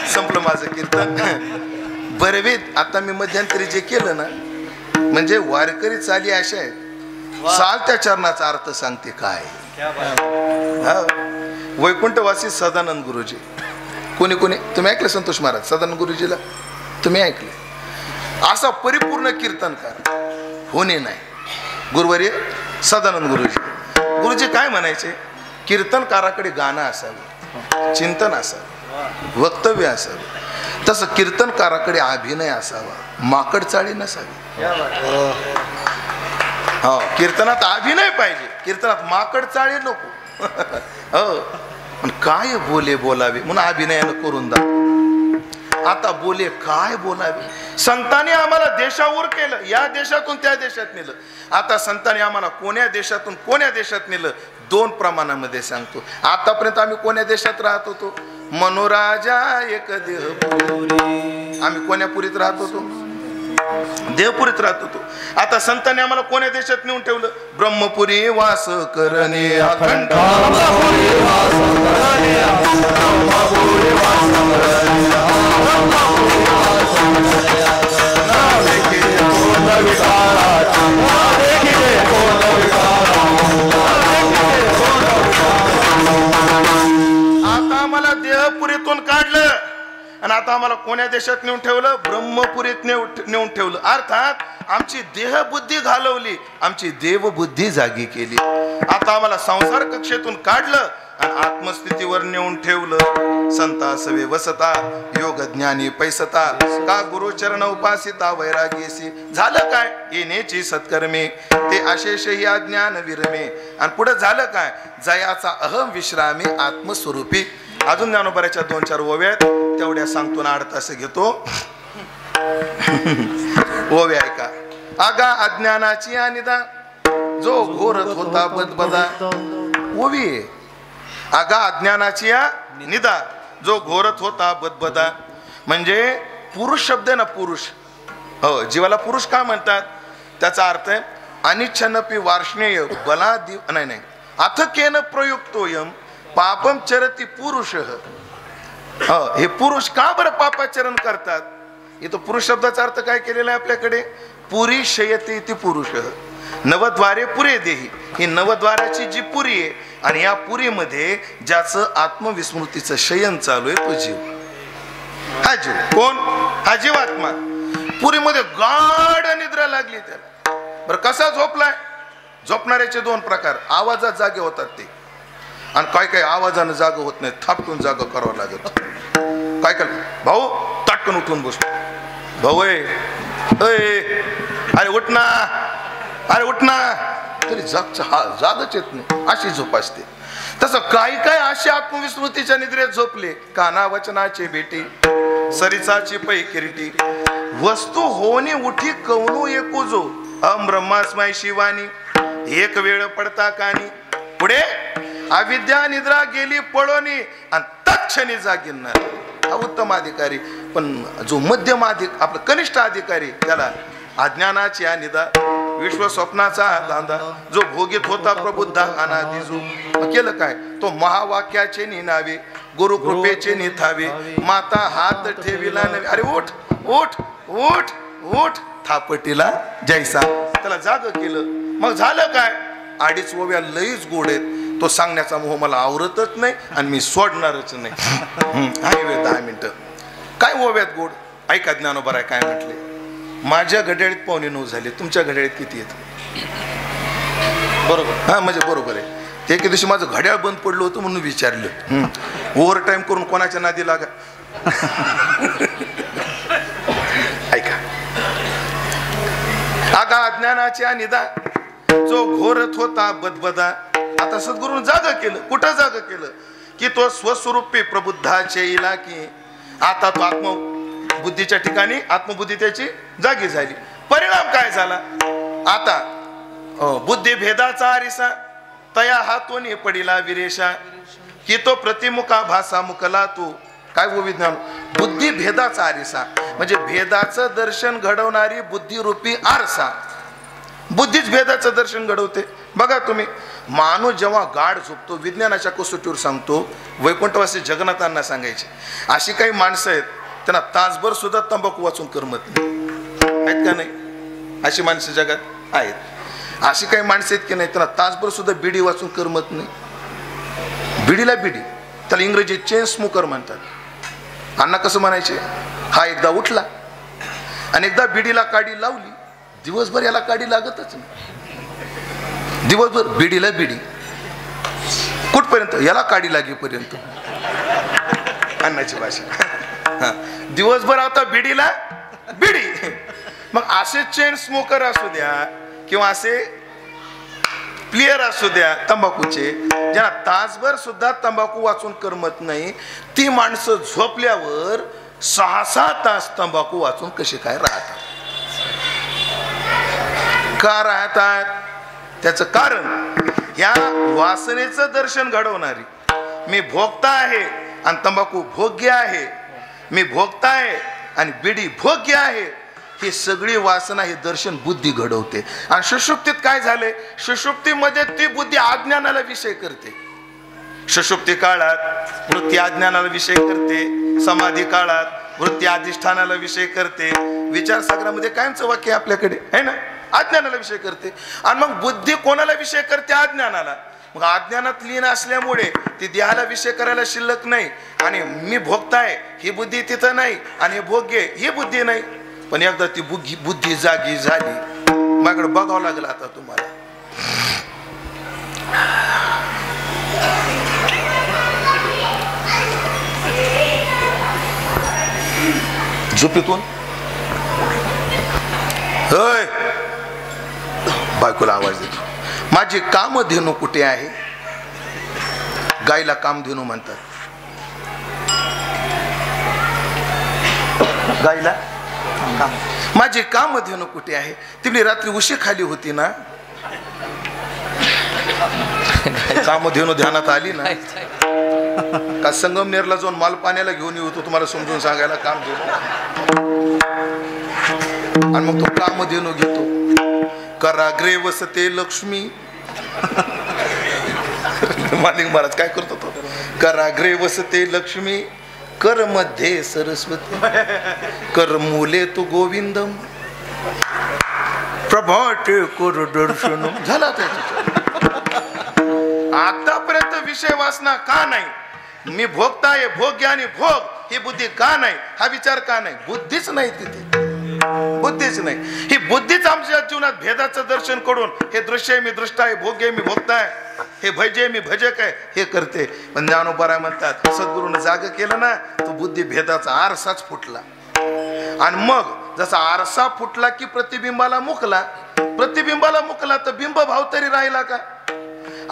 संपलं माझं कीर्तन. बरवेत आता मी मध्यंतरी जे केलं ना, म्हणजे वारकरी चाली अशा आहेत, चालत्या चरणाचा अर्थ सांगते काय. वैकुंठवासी सदानंद गुरुजी, कोणी कोणी तुम्ही ऐकलं संतोष महाराज सदानंद गुरुजीला? तुम्ही ऐकले? असा परिपूर्ण कीर्तनकार होणे नाही. गुरुवर्य सदानंद गुरुजी, गुरुजी काय म्हणायचे? कीर्तनकाराकडे गाणं असावं, चिंतन असावं, वक्तव्य असावं. तसं कीर्तनकाराकडे अभिनय असावा, माकडचाळी नसावी. हो, कीर्तनात अभिनय पाहिजे, कीर्तनात माकडचाळी नको. हो, पण काय बोलावे म्हणून अभिनयानं करून दा. आता बोले काय बोलावे? संतांनी आम्हाला देशावर केलं, या देशातून त्या देशात नेलं. आता संतांनी आम्हाला कोण्या देशातून कोण्या देशात नेलं, दोन प्रमाणामध्ये सांगतो. आतापर्यंत आम्ही कोण्या देशात राहत होतो? मनोराजा एक देहपुरी. आम्ही कोण्या पुरीत राहत होतो? देवपुरीत राहत होतो. आता संतांनी आम्हाला कोण्या देशात नेऊन ठेवलं? ब्रह्मपुरी वास करणे अखंड. आता आम्हाला देहपुरीतून काढलं आणि आता आम्हाला कोण्या देशात नेऊन ठेवलं? ब्रह्मपुरीत नेऊन ठेवलं. अर्थात आमची देहबुद्धी घालवली, आमची देवबुद्धी जागी केली. आता आम्हाला संसार कक्षेतून काढलं आणि आत्मस्थितीवर नेऊन ठेवलं. संता सवे वसता योग ज्ञानी पैसता का गुरुचरण उपासिता वैरागीसी. झालं काय? येण्याची सत्कर्मे ते अशेष ही अज्ञान विरमे. आणि पुढे झालं काय? जयाचा अहम विश्रामी आत्मस्वरूपी. अजून ज्ञानोबऱ्याच्या 2-4 ओव्या आहेत, तेवढ्या सांगतो ना, 8 तास घेतो. ओव्या ऐका. आगा अज्ञानाची अनिदा जो घोरत होता बदबदा. ओवी आगा अज्ञानाची निदा जो घोरत होता बदबदा. म्हणजे पुरुष शब्द आहे ना, पुरुष. हो, जीवाला पुरुष का म्हणतात? त्याचा अर्थ आहे अनिच्छनपी वार्ष्णेय बला दिव नाही अथकेन प्रयुक्तोयम पापम चरती पुरुष. हे पुरुष का बरं पापाचरण करतात? इथं पुरुष शब्दाचा अर्थ काय केलेला आहे आपल्याकडे? पुरी शयती ती पुरुष. नवद्वारे पुरे देही. ही नवद्वाराची जी पुरी आहे आणि या पुरीमध्ये ज्याचं आत्मविस्मृतीचं शयन चालू आहे तो जीव. हा जीव कोण? हा जीवात्मा. पुरीमध्ये गाढ निद्रा लागली त्याला. बरं कसा झोपलाय? झोपणाऱ्याचे 2 प्रकार. आवाजात जागे होतात ते, आणि काय काय आवाजानं जाग होत नाही, थापटून जाग करावं लागत. काय काय भाऊ ताटकन उठून बसतो. भाऊ अरे उठ ना, अरे उठ ना, तरी जागच येत नाही, अशी झोप असते. तसं काही काय अशी आत्मविस्मृतीच्या निद्रेत झोपले. काना वचनाचे बेटी सरिसाची पै किरीटी वस्तू होनी उठी कवनू एकूजो अम ब्रह्मास्मय शिवानी एक वेळ पडता कानी. पुढे अविद्या निद्रा गेली पळोनी आणि तत्क्षणी जागिरणार. हा उत्तम अधिकारी. पण जो मध्यम आपला कनिष्ठ अधिकारी, त्याला अज्ञानाची निदा विश्व स्वप्नाचा दांदा जो भोगीत होता प्रबुद्ध अनादिजू. केलं काय? तो महावाक्याचे निनावे गुरु कृपेचे निथावे माता हात ठेविला नवे. अरे उठ उठ उठ उठ थापटीला जैसा. त्याला जाग केलं. मग झालं काय? 2.5 ओव्या लईच गोड आहेत. तो सांगण्याचा मोह मला आवरतच नाही आणि मी सोडणारच नाही. आहे वेळ 10 मिनिटं. काय ओव्यात गोड? ऐका ज्ञानोबा काय म्हटले. माझ्या घड्याळीत 8:45 झाले, तुमच्या घड्याळीत किती येत? बरोबर. हा म्हणजे बरोबर आहे. ते एके दिवशी माझं घड्याळ बंद पडलं होतं म्हणून विचारलं. ओव्हर टाइम करून कोणाच्या नादी लागा. ऐका. आगा अज्ञानाच्या निदा जो घोरत होता बदबदा. आता सद्गुरूने जागा केलं. कुठं जागा केलं? की तो स्वस्वरूपी प्रबुद्धाचे इला की आता तो आत्मबुद्धीच्या ठिकाणी आत्मबुद्धी त्याची जागी झाली. परिणाम काय झाला? आता बुद्धी भेदाचा आरिसा तया हातून पडिला विरेशा की तो प्रतिमुखा भासा मुकला तू. काय वो विज्ञान? बुद्धी भेदाचा आरिसा म्हणजे भेदाचं दर्शन घडवणारी बुद्धिरूपी आरसा. बुद्धीच भेदाचं दर्शन घडवते. बघा तुम्ही, माणूस जेव्हा गाढ झोपतो, विज्ञानाच्या कसोटीवर सांगतो, वैकुंठवासी जगन्नाथांना सांगायचे अशी काही माणसं आहेत त्यांना तासभर सुद्धा तंबाखू वाचून करमत नाही. आहेत का नाही? अशी माणसं जगात आहेत. अशी काही माणसं आहेत की नाही त्यांना तासभर सुद्धा बिडी वाचून करमत नाही. बिडीला बिडी, त्याला इंग्रजीत चेन स्मोकर म्हणतात. अण्णा कसं म्हणायचे? हा एकदा उठला आणि एकदा बिडीला काडी लावली, दिवसभर याला काडी लागतच नाही. दिवसभर बिडीला बिडी, कुठपर्यंत? याला काडी लागेपर्यंत. अण्णाची भाषा. दिवसभर आता बिडीला बिडी. मग असे चेन स्मोकर असू द्या किंवा असे प्लेयर असू द्या तंबाखूचे, ज्यांना तासभर सुद्धा तंबाखू वाचून करमत नाही, ती माणसं झोपल्यावर 6-6 तास तंबाखू वाचून कसे काय राहतात? का राहतात? त्याचं कारण या वासनेचं दर्शन घडवणारी मी भोगता आहे आणि तंबाखू भोग्य आहे, मी भोगता आहे आणि बिडी भोग्य आहे, ही सगळी वासना हे दर्शन बुद्धी घडवते. आणि सुषुप्तीत काय झाले? सुषुप्तीमध्ये ती बुद्धी अज्ञानाला विषय करते. सुषुप्ती काळात वृत्ती अज्ञानाला विषय करते, समाधी काळात वृत्ती अधिष्ठानाला विषय करते. विचारसागरामध्ये कायमचं वाक्य आपल्याकडे आहे ना, अज्ञानाला विषय करते. आणि मग बुद्धी कोणाला विषय करते? अज्ञानाला. मग अज्ञानात लीन असल्यामुळे ती देहाला विषय करायला शिल्लक नाही आणि मी भोगताय ही बुद्धी तिथं नाही आणि हे भोग्य ही बुद्धी नाही. पण एकदा ती बुद्धी जागी झाली, माझ्याकडे बघावं लागेल आता तुम्हाला. झोपेतून होय बायकोला आवाज देतो, माझी कामधेनू कुठे आहे? गायला कामधेनू म्हणतात. गायला माझी कामधेनू कुठे आहे? ती रात्री उशी खाली होती ना, कामधेनू ध्यानात आली ना का? संगमनेरला जाऊन माल पाण्याला घेऊन येतो तुम्हाला समजून सांगायला कामधेनू. आणि मग तो कामधेनू घेतो. कराग्रे वसते लक्ष्मी. मालिक महाराज काय करतो तो? कराग्रे वसते लक्ष्मी, कर मध्ये सरस्वती, कर मूले तू गोविंदम, प्रभाते कर दर्शन. झाला आतापर्यंत विषय वासना का नाही? मी भोगताय, भोग्य आणि भोग ही बुद्धी का नाही? हा विचार का नाही? बुद्धीच नाही तिथे, बुद्धीच नाही. ही बुद्धीच आमच्या जीवनात भेदाचं दर्शन करून हे दृश्य मी दृष्ट आहे, भोग्य मी भोगताय, हे भजे मी भजक आहे हे करते. पण ज्ञानोबा म्हणतात सद्गुरूनं जाग केलं ना, तो बुद्धी भेदाचा आरसाच फुटला. आणि मग जसा आरसा फुटला की प्रतिबिंबाला मुकला, प्रतिबिंबाला मुकला तर बिंब भाव तरी राहिला का?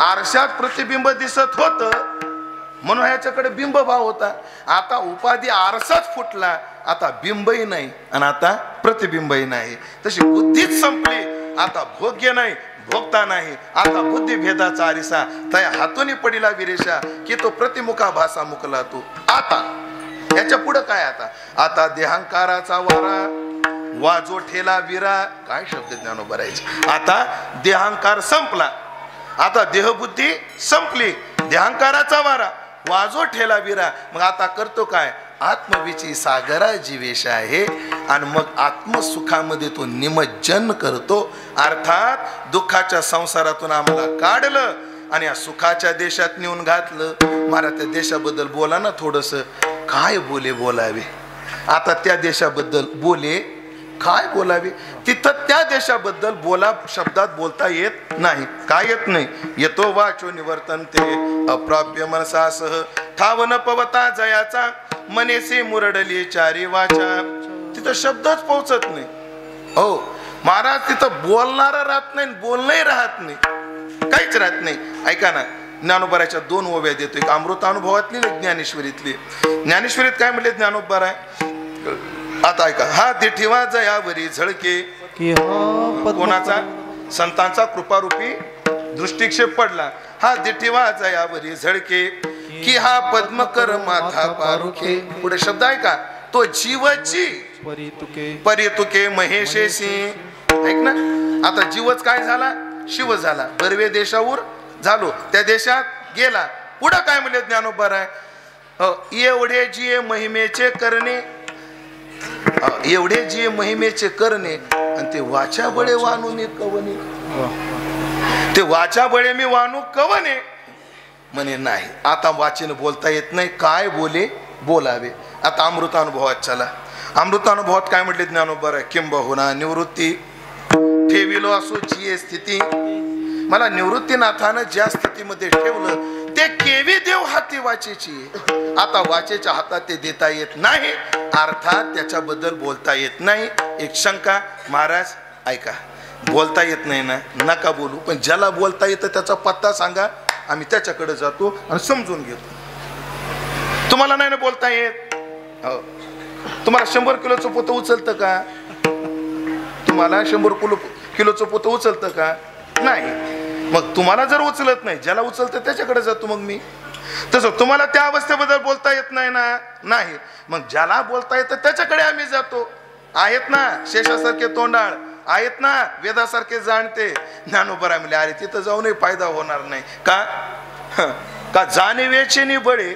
आरशात प्रतिबिंब दिसत होत म्हणून ह्याच्याकडे बिंब भाव होता. आता उपाधी आरसाच फुटला, आता बिंबही नाही आणि आता प्रतिबिंबही नाही. तशी बुद्धीच संपली. आता भोग्य नाही, भोगता नाही. आता बुद्धी भेदाचा आरिसा तया हातून पडिला विरेशा की तो प्रतिमुखा भासा मुकला तू. आता याच्या पुढे काय? आता देहांकाराचा वारा वाजो ठेला विरा. काय शब्द ज्ञानोबा राहायचे? आता देहांकार संपला, आता देहबुद्धी संपली, देहांकाराचा वारा वाजो ठेला विरा. मग आता करतो काय? आत्मविची सागरा जीवेश आहे आणि मग आत्मसुखामध्ये तो निमज्जन करतो. अर्थात दुःखाच्या संसारातून आम्हाला काढलं आणि या सुखाच्या देशात नेऊन घातलं. मला त्या देशाबद्दल बोला ना थोडस. काय बोलावे? आता त्या देशाबद्दल काय बोलावे? तिथं त्या देशाबद्दल शब्दात बोलता येत नाही. काय येत नाही? येतो वाचो निवर्तनते अप्राप्य मनसासह ठावन पवता जयाचा मनेसी मुरडली चारी वाचा. तिथं शब्दच पोहोचत नाही. हो महाराज, तिथं बोलणारा राहत नाही, बोलणंही राहत नाही, काहीच राहत नाही. ऐका ना, ज्ञानोबाराच्या 2 ओव्या देतो, एक अमृतानुभवातली एक ज्ञानेश्वरीतली. ज्ञानेश्वरीत काय म्हणले ज्ञानोबाराय, आता ऐका. हा दिठीवा जयावरी झळके, कोणाचा? संतांचा कृपारूपी दृष्टिक्षेप पडला. हा दिठीवा जयावरी झळके, की हा पद्मकर माथा पारुखे. पुढे शब्द आहे का, तो जीवची परितुके महेशेशी. ऐक ना, आता जीवच काय झाला, शिव झाला. बर्वे देशावर झालो, त्या देशात गेला. पुढं काय म्हणले ज्ञानोबाराय, एवढे जी महिमेचे करणे, एवढे जी महिमेचे करणे, आणि ते वाचा बळे वानू कवने, ते वाचा बळे मी वानू कवने म्हणे. नाही, आता वाचेन बोलता येत नाही, काय बोलावे. आता अमृतानुभवात चला. अमृतानुभवात काय म्हटले ज्ञानोबाराय, किंबहुना निवृत्ती ठेविलो असो जी स्थिती, मला निवृत्तीनाथानं ज्या स्थितीमध्ये ठेवलं ते केवी देव हाती वाचेची. आता वाचेच्या हातात ते देता येत नाही, अर्थात त्याच्याबद्दल बोलता येत नाही. एक शंका, महाराज ऐका, बोलता येत नाही ना, नका बोलू, पण ज्याला बोलता येतं त्याचा पत्ता सांगा, आम्ही त्याच्याकडे जातो आणि समजून घेतो. तुम्हाला नाही ना बोलता येत, हो. तुम्हाला 100 किलोचं पोतं उचलतं का? तुम्हाला 100 किलोचं पोतं उचलतं का? नाही. मग तुम्हाला जर उचलत नाही, ज्याला उचलतं त्याच्याकडे जातो मग मी. तसं तुम्हाला त्या अवस्थेबद्दल बोलता येत नाही ना, नाही, मग ज्याला बोलता येतं त्याच्याकडे आम्ही जातो. आहेत ना शेषासारखे तोंडाळ, आहेत ना वेदासारखे जाणते. ज्ञानोबा म्हणले, अरे तिथं जाऊनही फायदा होणार नाही. का जाणीवेचे नि बळे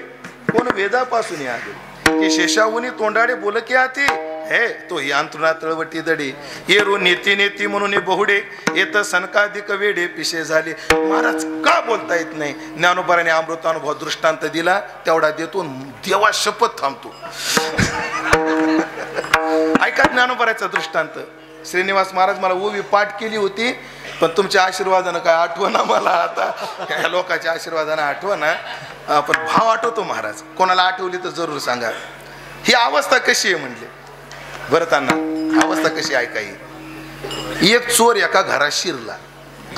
कोण वेदापासून आले, की शेषाहुनी तोंडाडे बोल की आती हे तो ही अंतरुणा तळवटी दडे, येरू नेती नेती म्हणून बहुडे, येत सनकाधिक वेडे पिशे झाले. महाराज का बोलता येत नाही? ज्ञानोबाराने अमृतानुभव दृष्टांत दिला, तेवढा देतो, देवा शपथ थांबतो. ऐका ज्ञानोबाराचा दृष्टांत. श्रीनिवास महाराज मला ओवी पाठ केली होती, पण तुमच्या आशीर्वादानं काय आठवना मला. आता ह्या लोकांच्या आशीर्वादानं आठवना, पण भाव आठवतो महाराज. कोणाला आठवली तर जरूर सांगा. ही अवस्था कशी आहे म्हणले भरताना, अवस्था कशी ऐका. एक चोर एका घरात शिरला,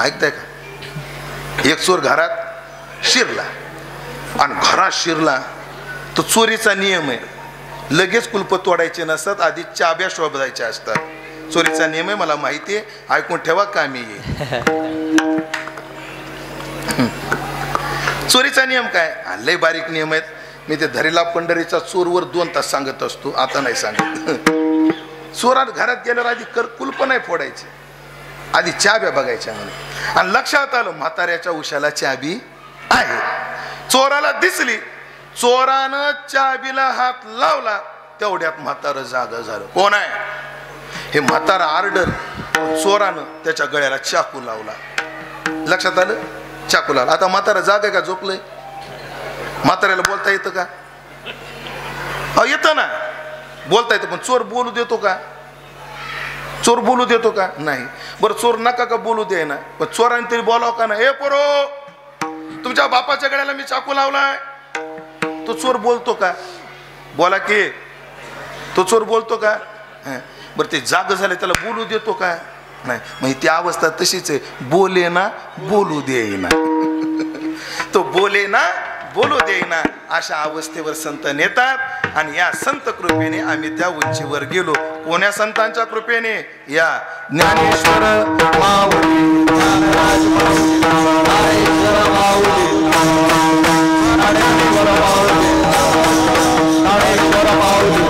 ऐकताय का? एक चोर घरात शिरला, आणि घरात शिरला तो चोरीचा नियम आहे, लगेच कुलप तोडायचे नसतात, आधी चाब्या शोधायच्या असतात. चोरीचा नियम आहे, मला माहिती आहे, ऐकून ठेवा कामी येईल. चोरीचा नियम काय? लय बारीक नियम आहेत. मी ते धरीला पंढरीचा चोरवर 2 तास सांगत असतो, आता नाही सांगत. चोरात घरात गेल्यावर आधी कुलप नाही फोडायचे, आधी चाब्या बघायच्या म्हणे. आणि लक्षात आलं म्हाताऱ्याच्या उशाला चाबी आहे. चोराला दिसली, चोरानं चाबीला हात लावला, तेवढ्यात म्हातारं जागा झालं. कोण आहे? हे म्हातारा आर्डर. चोरानं त्याच्या गळ्याला चाकू लावला. लक्षात आलं? चाकू लावला. आता म्हातारा जाग आहे का झोपलंय? म्हाताऱ्याला बोलता येतं का? येतं ना, बोलता येतं, पण चोर बोलू देतो का? चोर बोलू देतो का? नाही. बरं चोर नका का बोलू दे ना, पण चोराने तरी बोलाव का ना, ए पोरो तुमच्या बापाच्या गळ्याला मी चाकू लावलाय. तो चोर बोलतो का? बोला की, तो चोर बोलतो का? बरं ते जाग झाले, त्याला बोलू देतो का? नाही. मग ती अवस्था तशीच आहे, बोले ना बोलू देईना. तो बोले ना बोलू देईना, अशा अवस्थेवर संत नेतात. आणि या संत कृपेने आम्ही त्या उंचीवर गेलो. कोण्या संतांच्या कृपेने? या ज्ञानेश्वर माऊली, ज्ञानराज माऊली, ज्ञानेश्वर माऊली, ज्ञानेश्वर माऊली, ज्ञानेश्वर माऊली.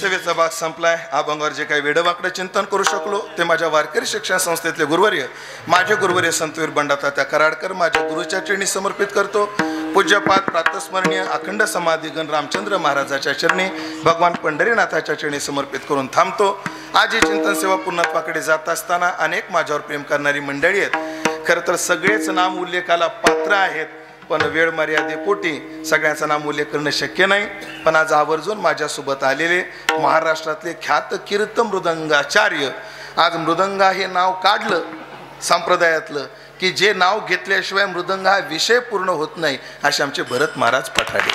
सेवेचा भाग संपलाय. अभंगावर जे काही वेडवाकडे चिंतन करू शकलो ते माझ्या वारकरी शिक्षण संस्थेतले गुरुवर्य, माझे गुरुवर्य संतवीर बंडातात्या कराडकर, माझ्या गुरुच्या चरणी समर्पित करतो. पूज्यपाद प्रातस्मरणीय अखंड समाधीगण रामचंद्र महाराजाच्या चरणी, भगवान पंढरीनाथाच्या चरणी समर्पित करून थांबतो. आज ही चिंतन सेवा पूर्णत्वाकडे जात असताना अनेक माझ्यावर प्रेम करणारी मंडळी आहेत. खरं तर सगळेच नाम उल्लेखाला पात्र आहेत, पण वेळ मर्यादेपोटी सगळ्यांचं नाम उल्लेख करणं शक्य नाही. पण आज आवर्जून माझ्यासोबत आलेले महाराष्ट्रातले ख्यात कीर्त मृदंगाचार्य, आज मृदंगा हे नाव काढलं संप्रदायातलं, की जे नाव घेतल्याशिवाय मृदंग हा विषय पूर्ण होत नाही, असे आमचे भरत महाराज पठाडे.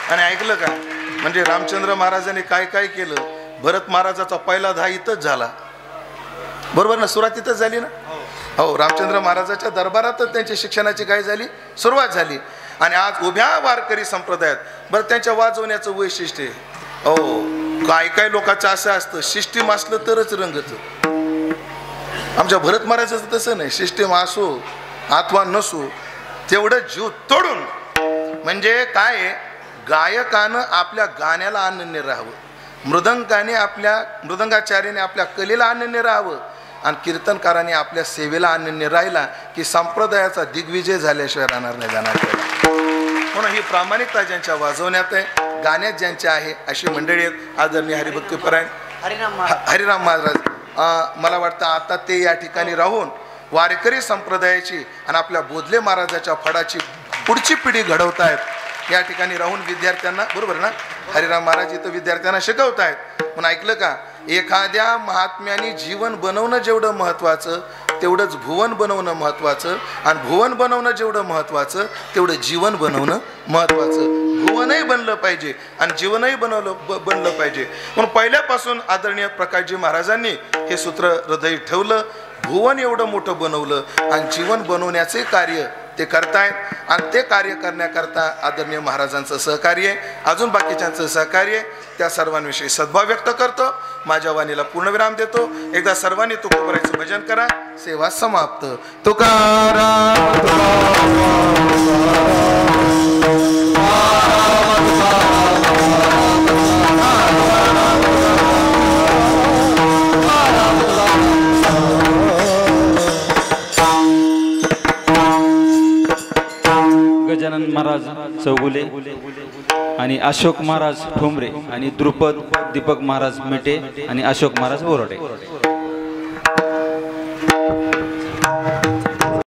आणि ऐकलं का? म्हणजे रामचंद्र महाराजांनी काय काय केलं, भरत महाराजाचा पहिला दहा इथंच झाला, बरोबर ना, सुरुवात इथंच झाली ना. हो, रामचंद्र महाराजाच्या दरबारातच त्यांची शिक्षणाची काय झाली, सुरुवात झाली. आणि आज उभ्या वारकरी संप्रदायात बरं त्यांच्या वाजवण्याचं वैशिष्ट्य आहे. हो, काय काय लोकांचं असं असतं, सिस्टीम असलं तरच रंगत. आमच्या भरत महाराजाचं तसं नाही, सिस्टीम असो अथवा नसो, तेवढं जीव तोडून. म्हणजे काय, गायकानं आपल्या गाण्याला अनन्य राहावं, मृदंगाचार्याने आपल्या कलेला अनन्य राहावं, आणि कीर्तनकारांनी आपल्या सेवेला अनन्य राहिला की संप्रदायाचा दिग्विजय झाल्याशिवाय राहणार नाही जाणार. म्हणून ही प्रामाणिकता ज्यांच्या वाजवण्यात आहे, गाण्यात ज्यांच्या आहे, अशी मंडळी आहेत. आदरणीय हरिभक्तीपरायण हरिराम महाराज, मला वाटतं आता ते या ठिकाणी राहून वारकरी संप्रदायाची आणि आपल्या बोधले महाराजाच्या फडाची पुढची पिढी घडवतायत. या ठिकाणी राहून विद्यार्थ्यांना, बरोबर ना, हरिराम महाराज इथं विद्यार्थ्यांना शिकवतायत. म्हणून ऐकलं का, एखाद्या महात्म्याने जीवन बनवणं जेवढं महत्त्वाचं तेवढंच भुवन बनवणं महत्त्वाचं, आणि भुवन बनवणं जेवढं महत्त्वाचं तेवढं जीवन बनवणं महत्त्वाचं. भुवनही बनलं पाहिजे आणि जीवनही बनलं पाहिजे. म्हणून पहिल्यापासून आदरणीय प्रकाशजी महाराजांनी हे सूत्र हृदय ठेवलं. भुवन एवढं मोठं बनवलं आणि जीवन बनवण्याचे कार्य ते करतायत. आणि ते कार्य करण्याकरता आदरणीय महाराजांचं सहकार्य आहे, अजून बाकीच्यांचं सहकार्य आहे. त्या सर्वांविषयी सद्भाव व्यक्त करतो. माझ्या वाणीला पूर्णविराम देतो. एकदा सर्वांनी तुकोबारायचं भजन करा. सेवा समाप्त. तुकाराम गजानन महाराज चौगुले आणि अशोक महाराज ठोंबरे आणि द्रुपद दीपक महाराज मिटे आणि अशोक महाराज बोराडे.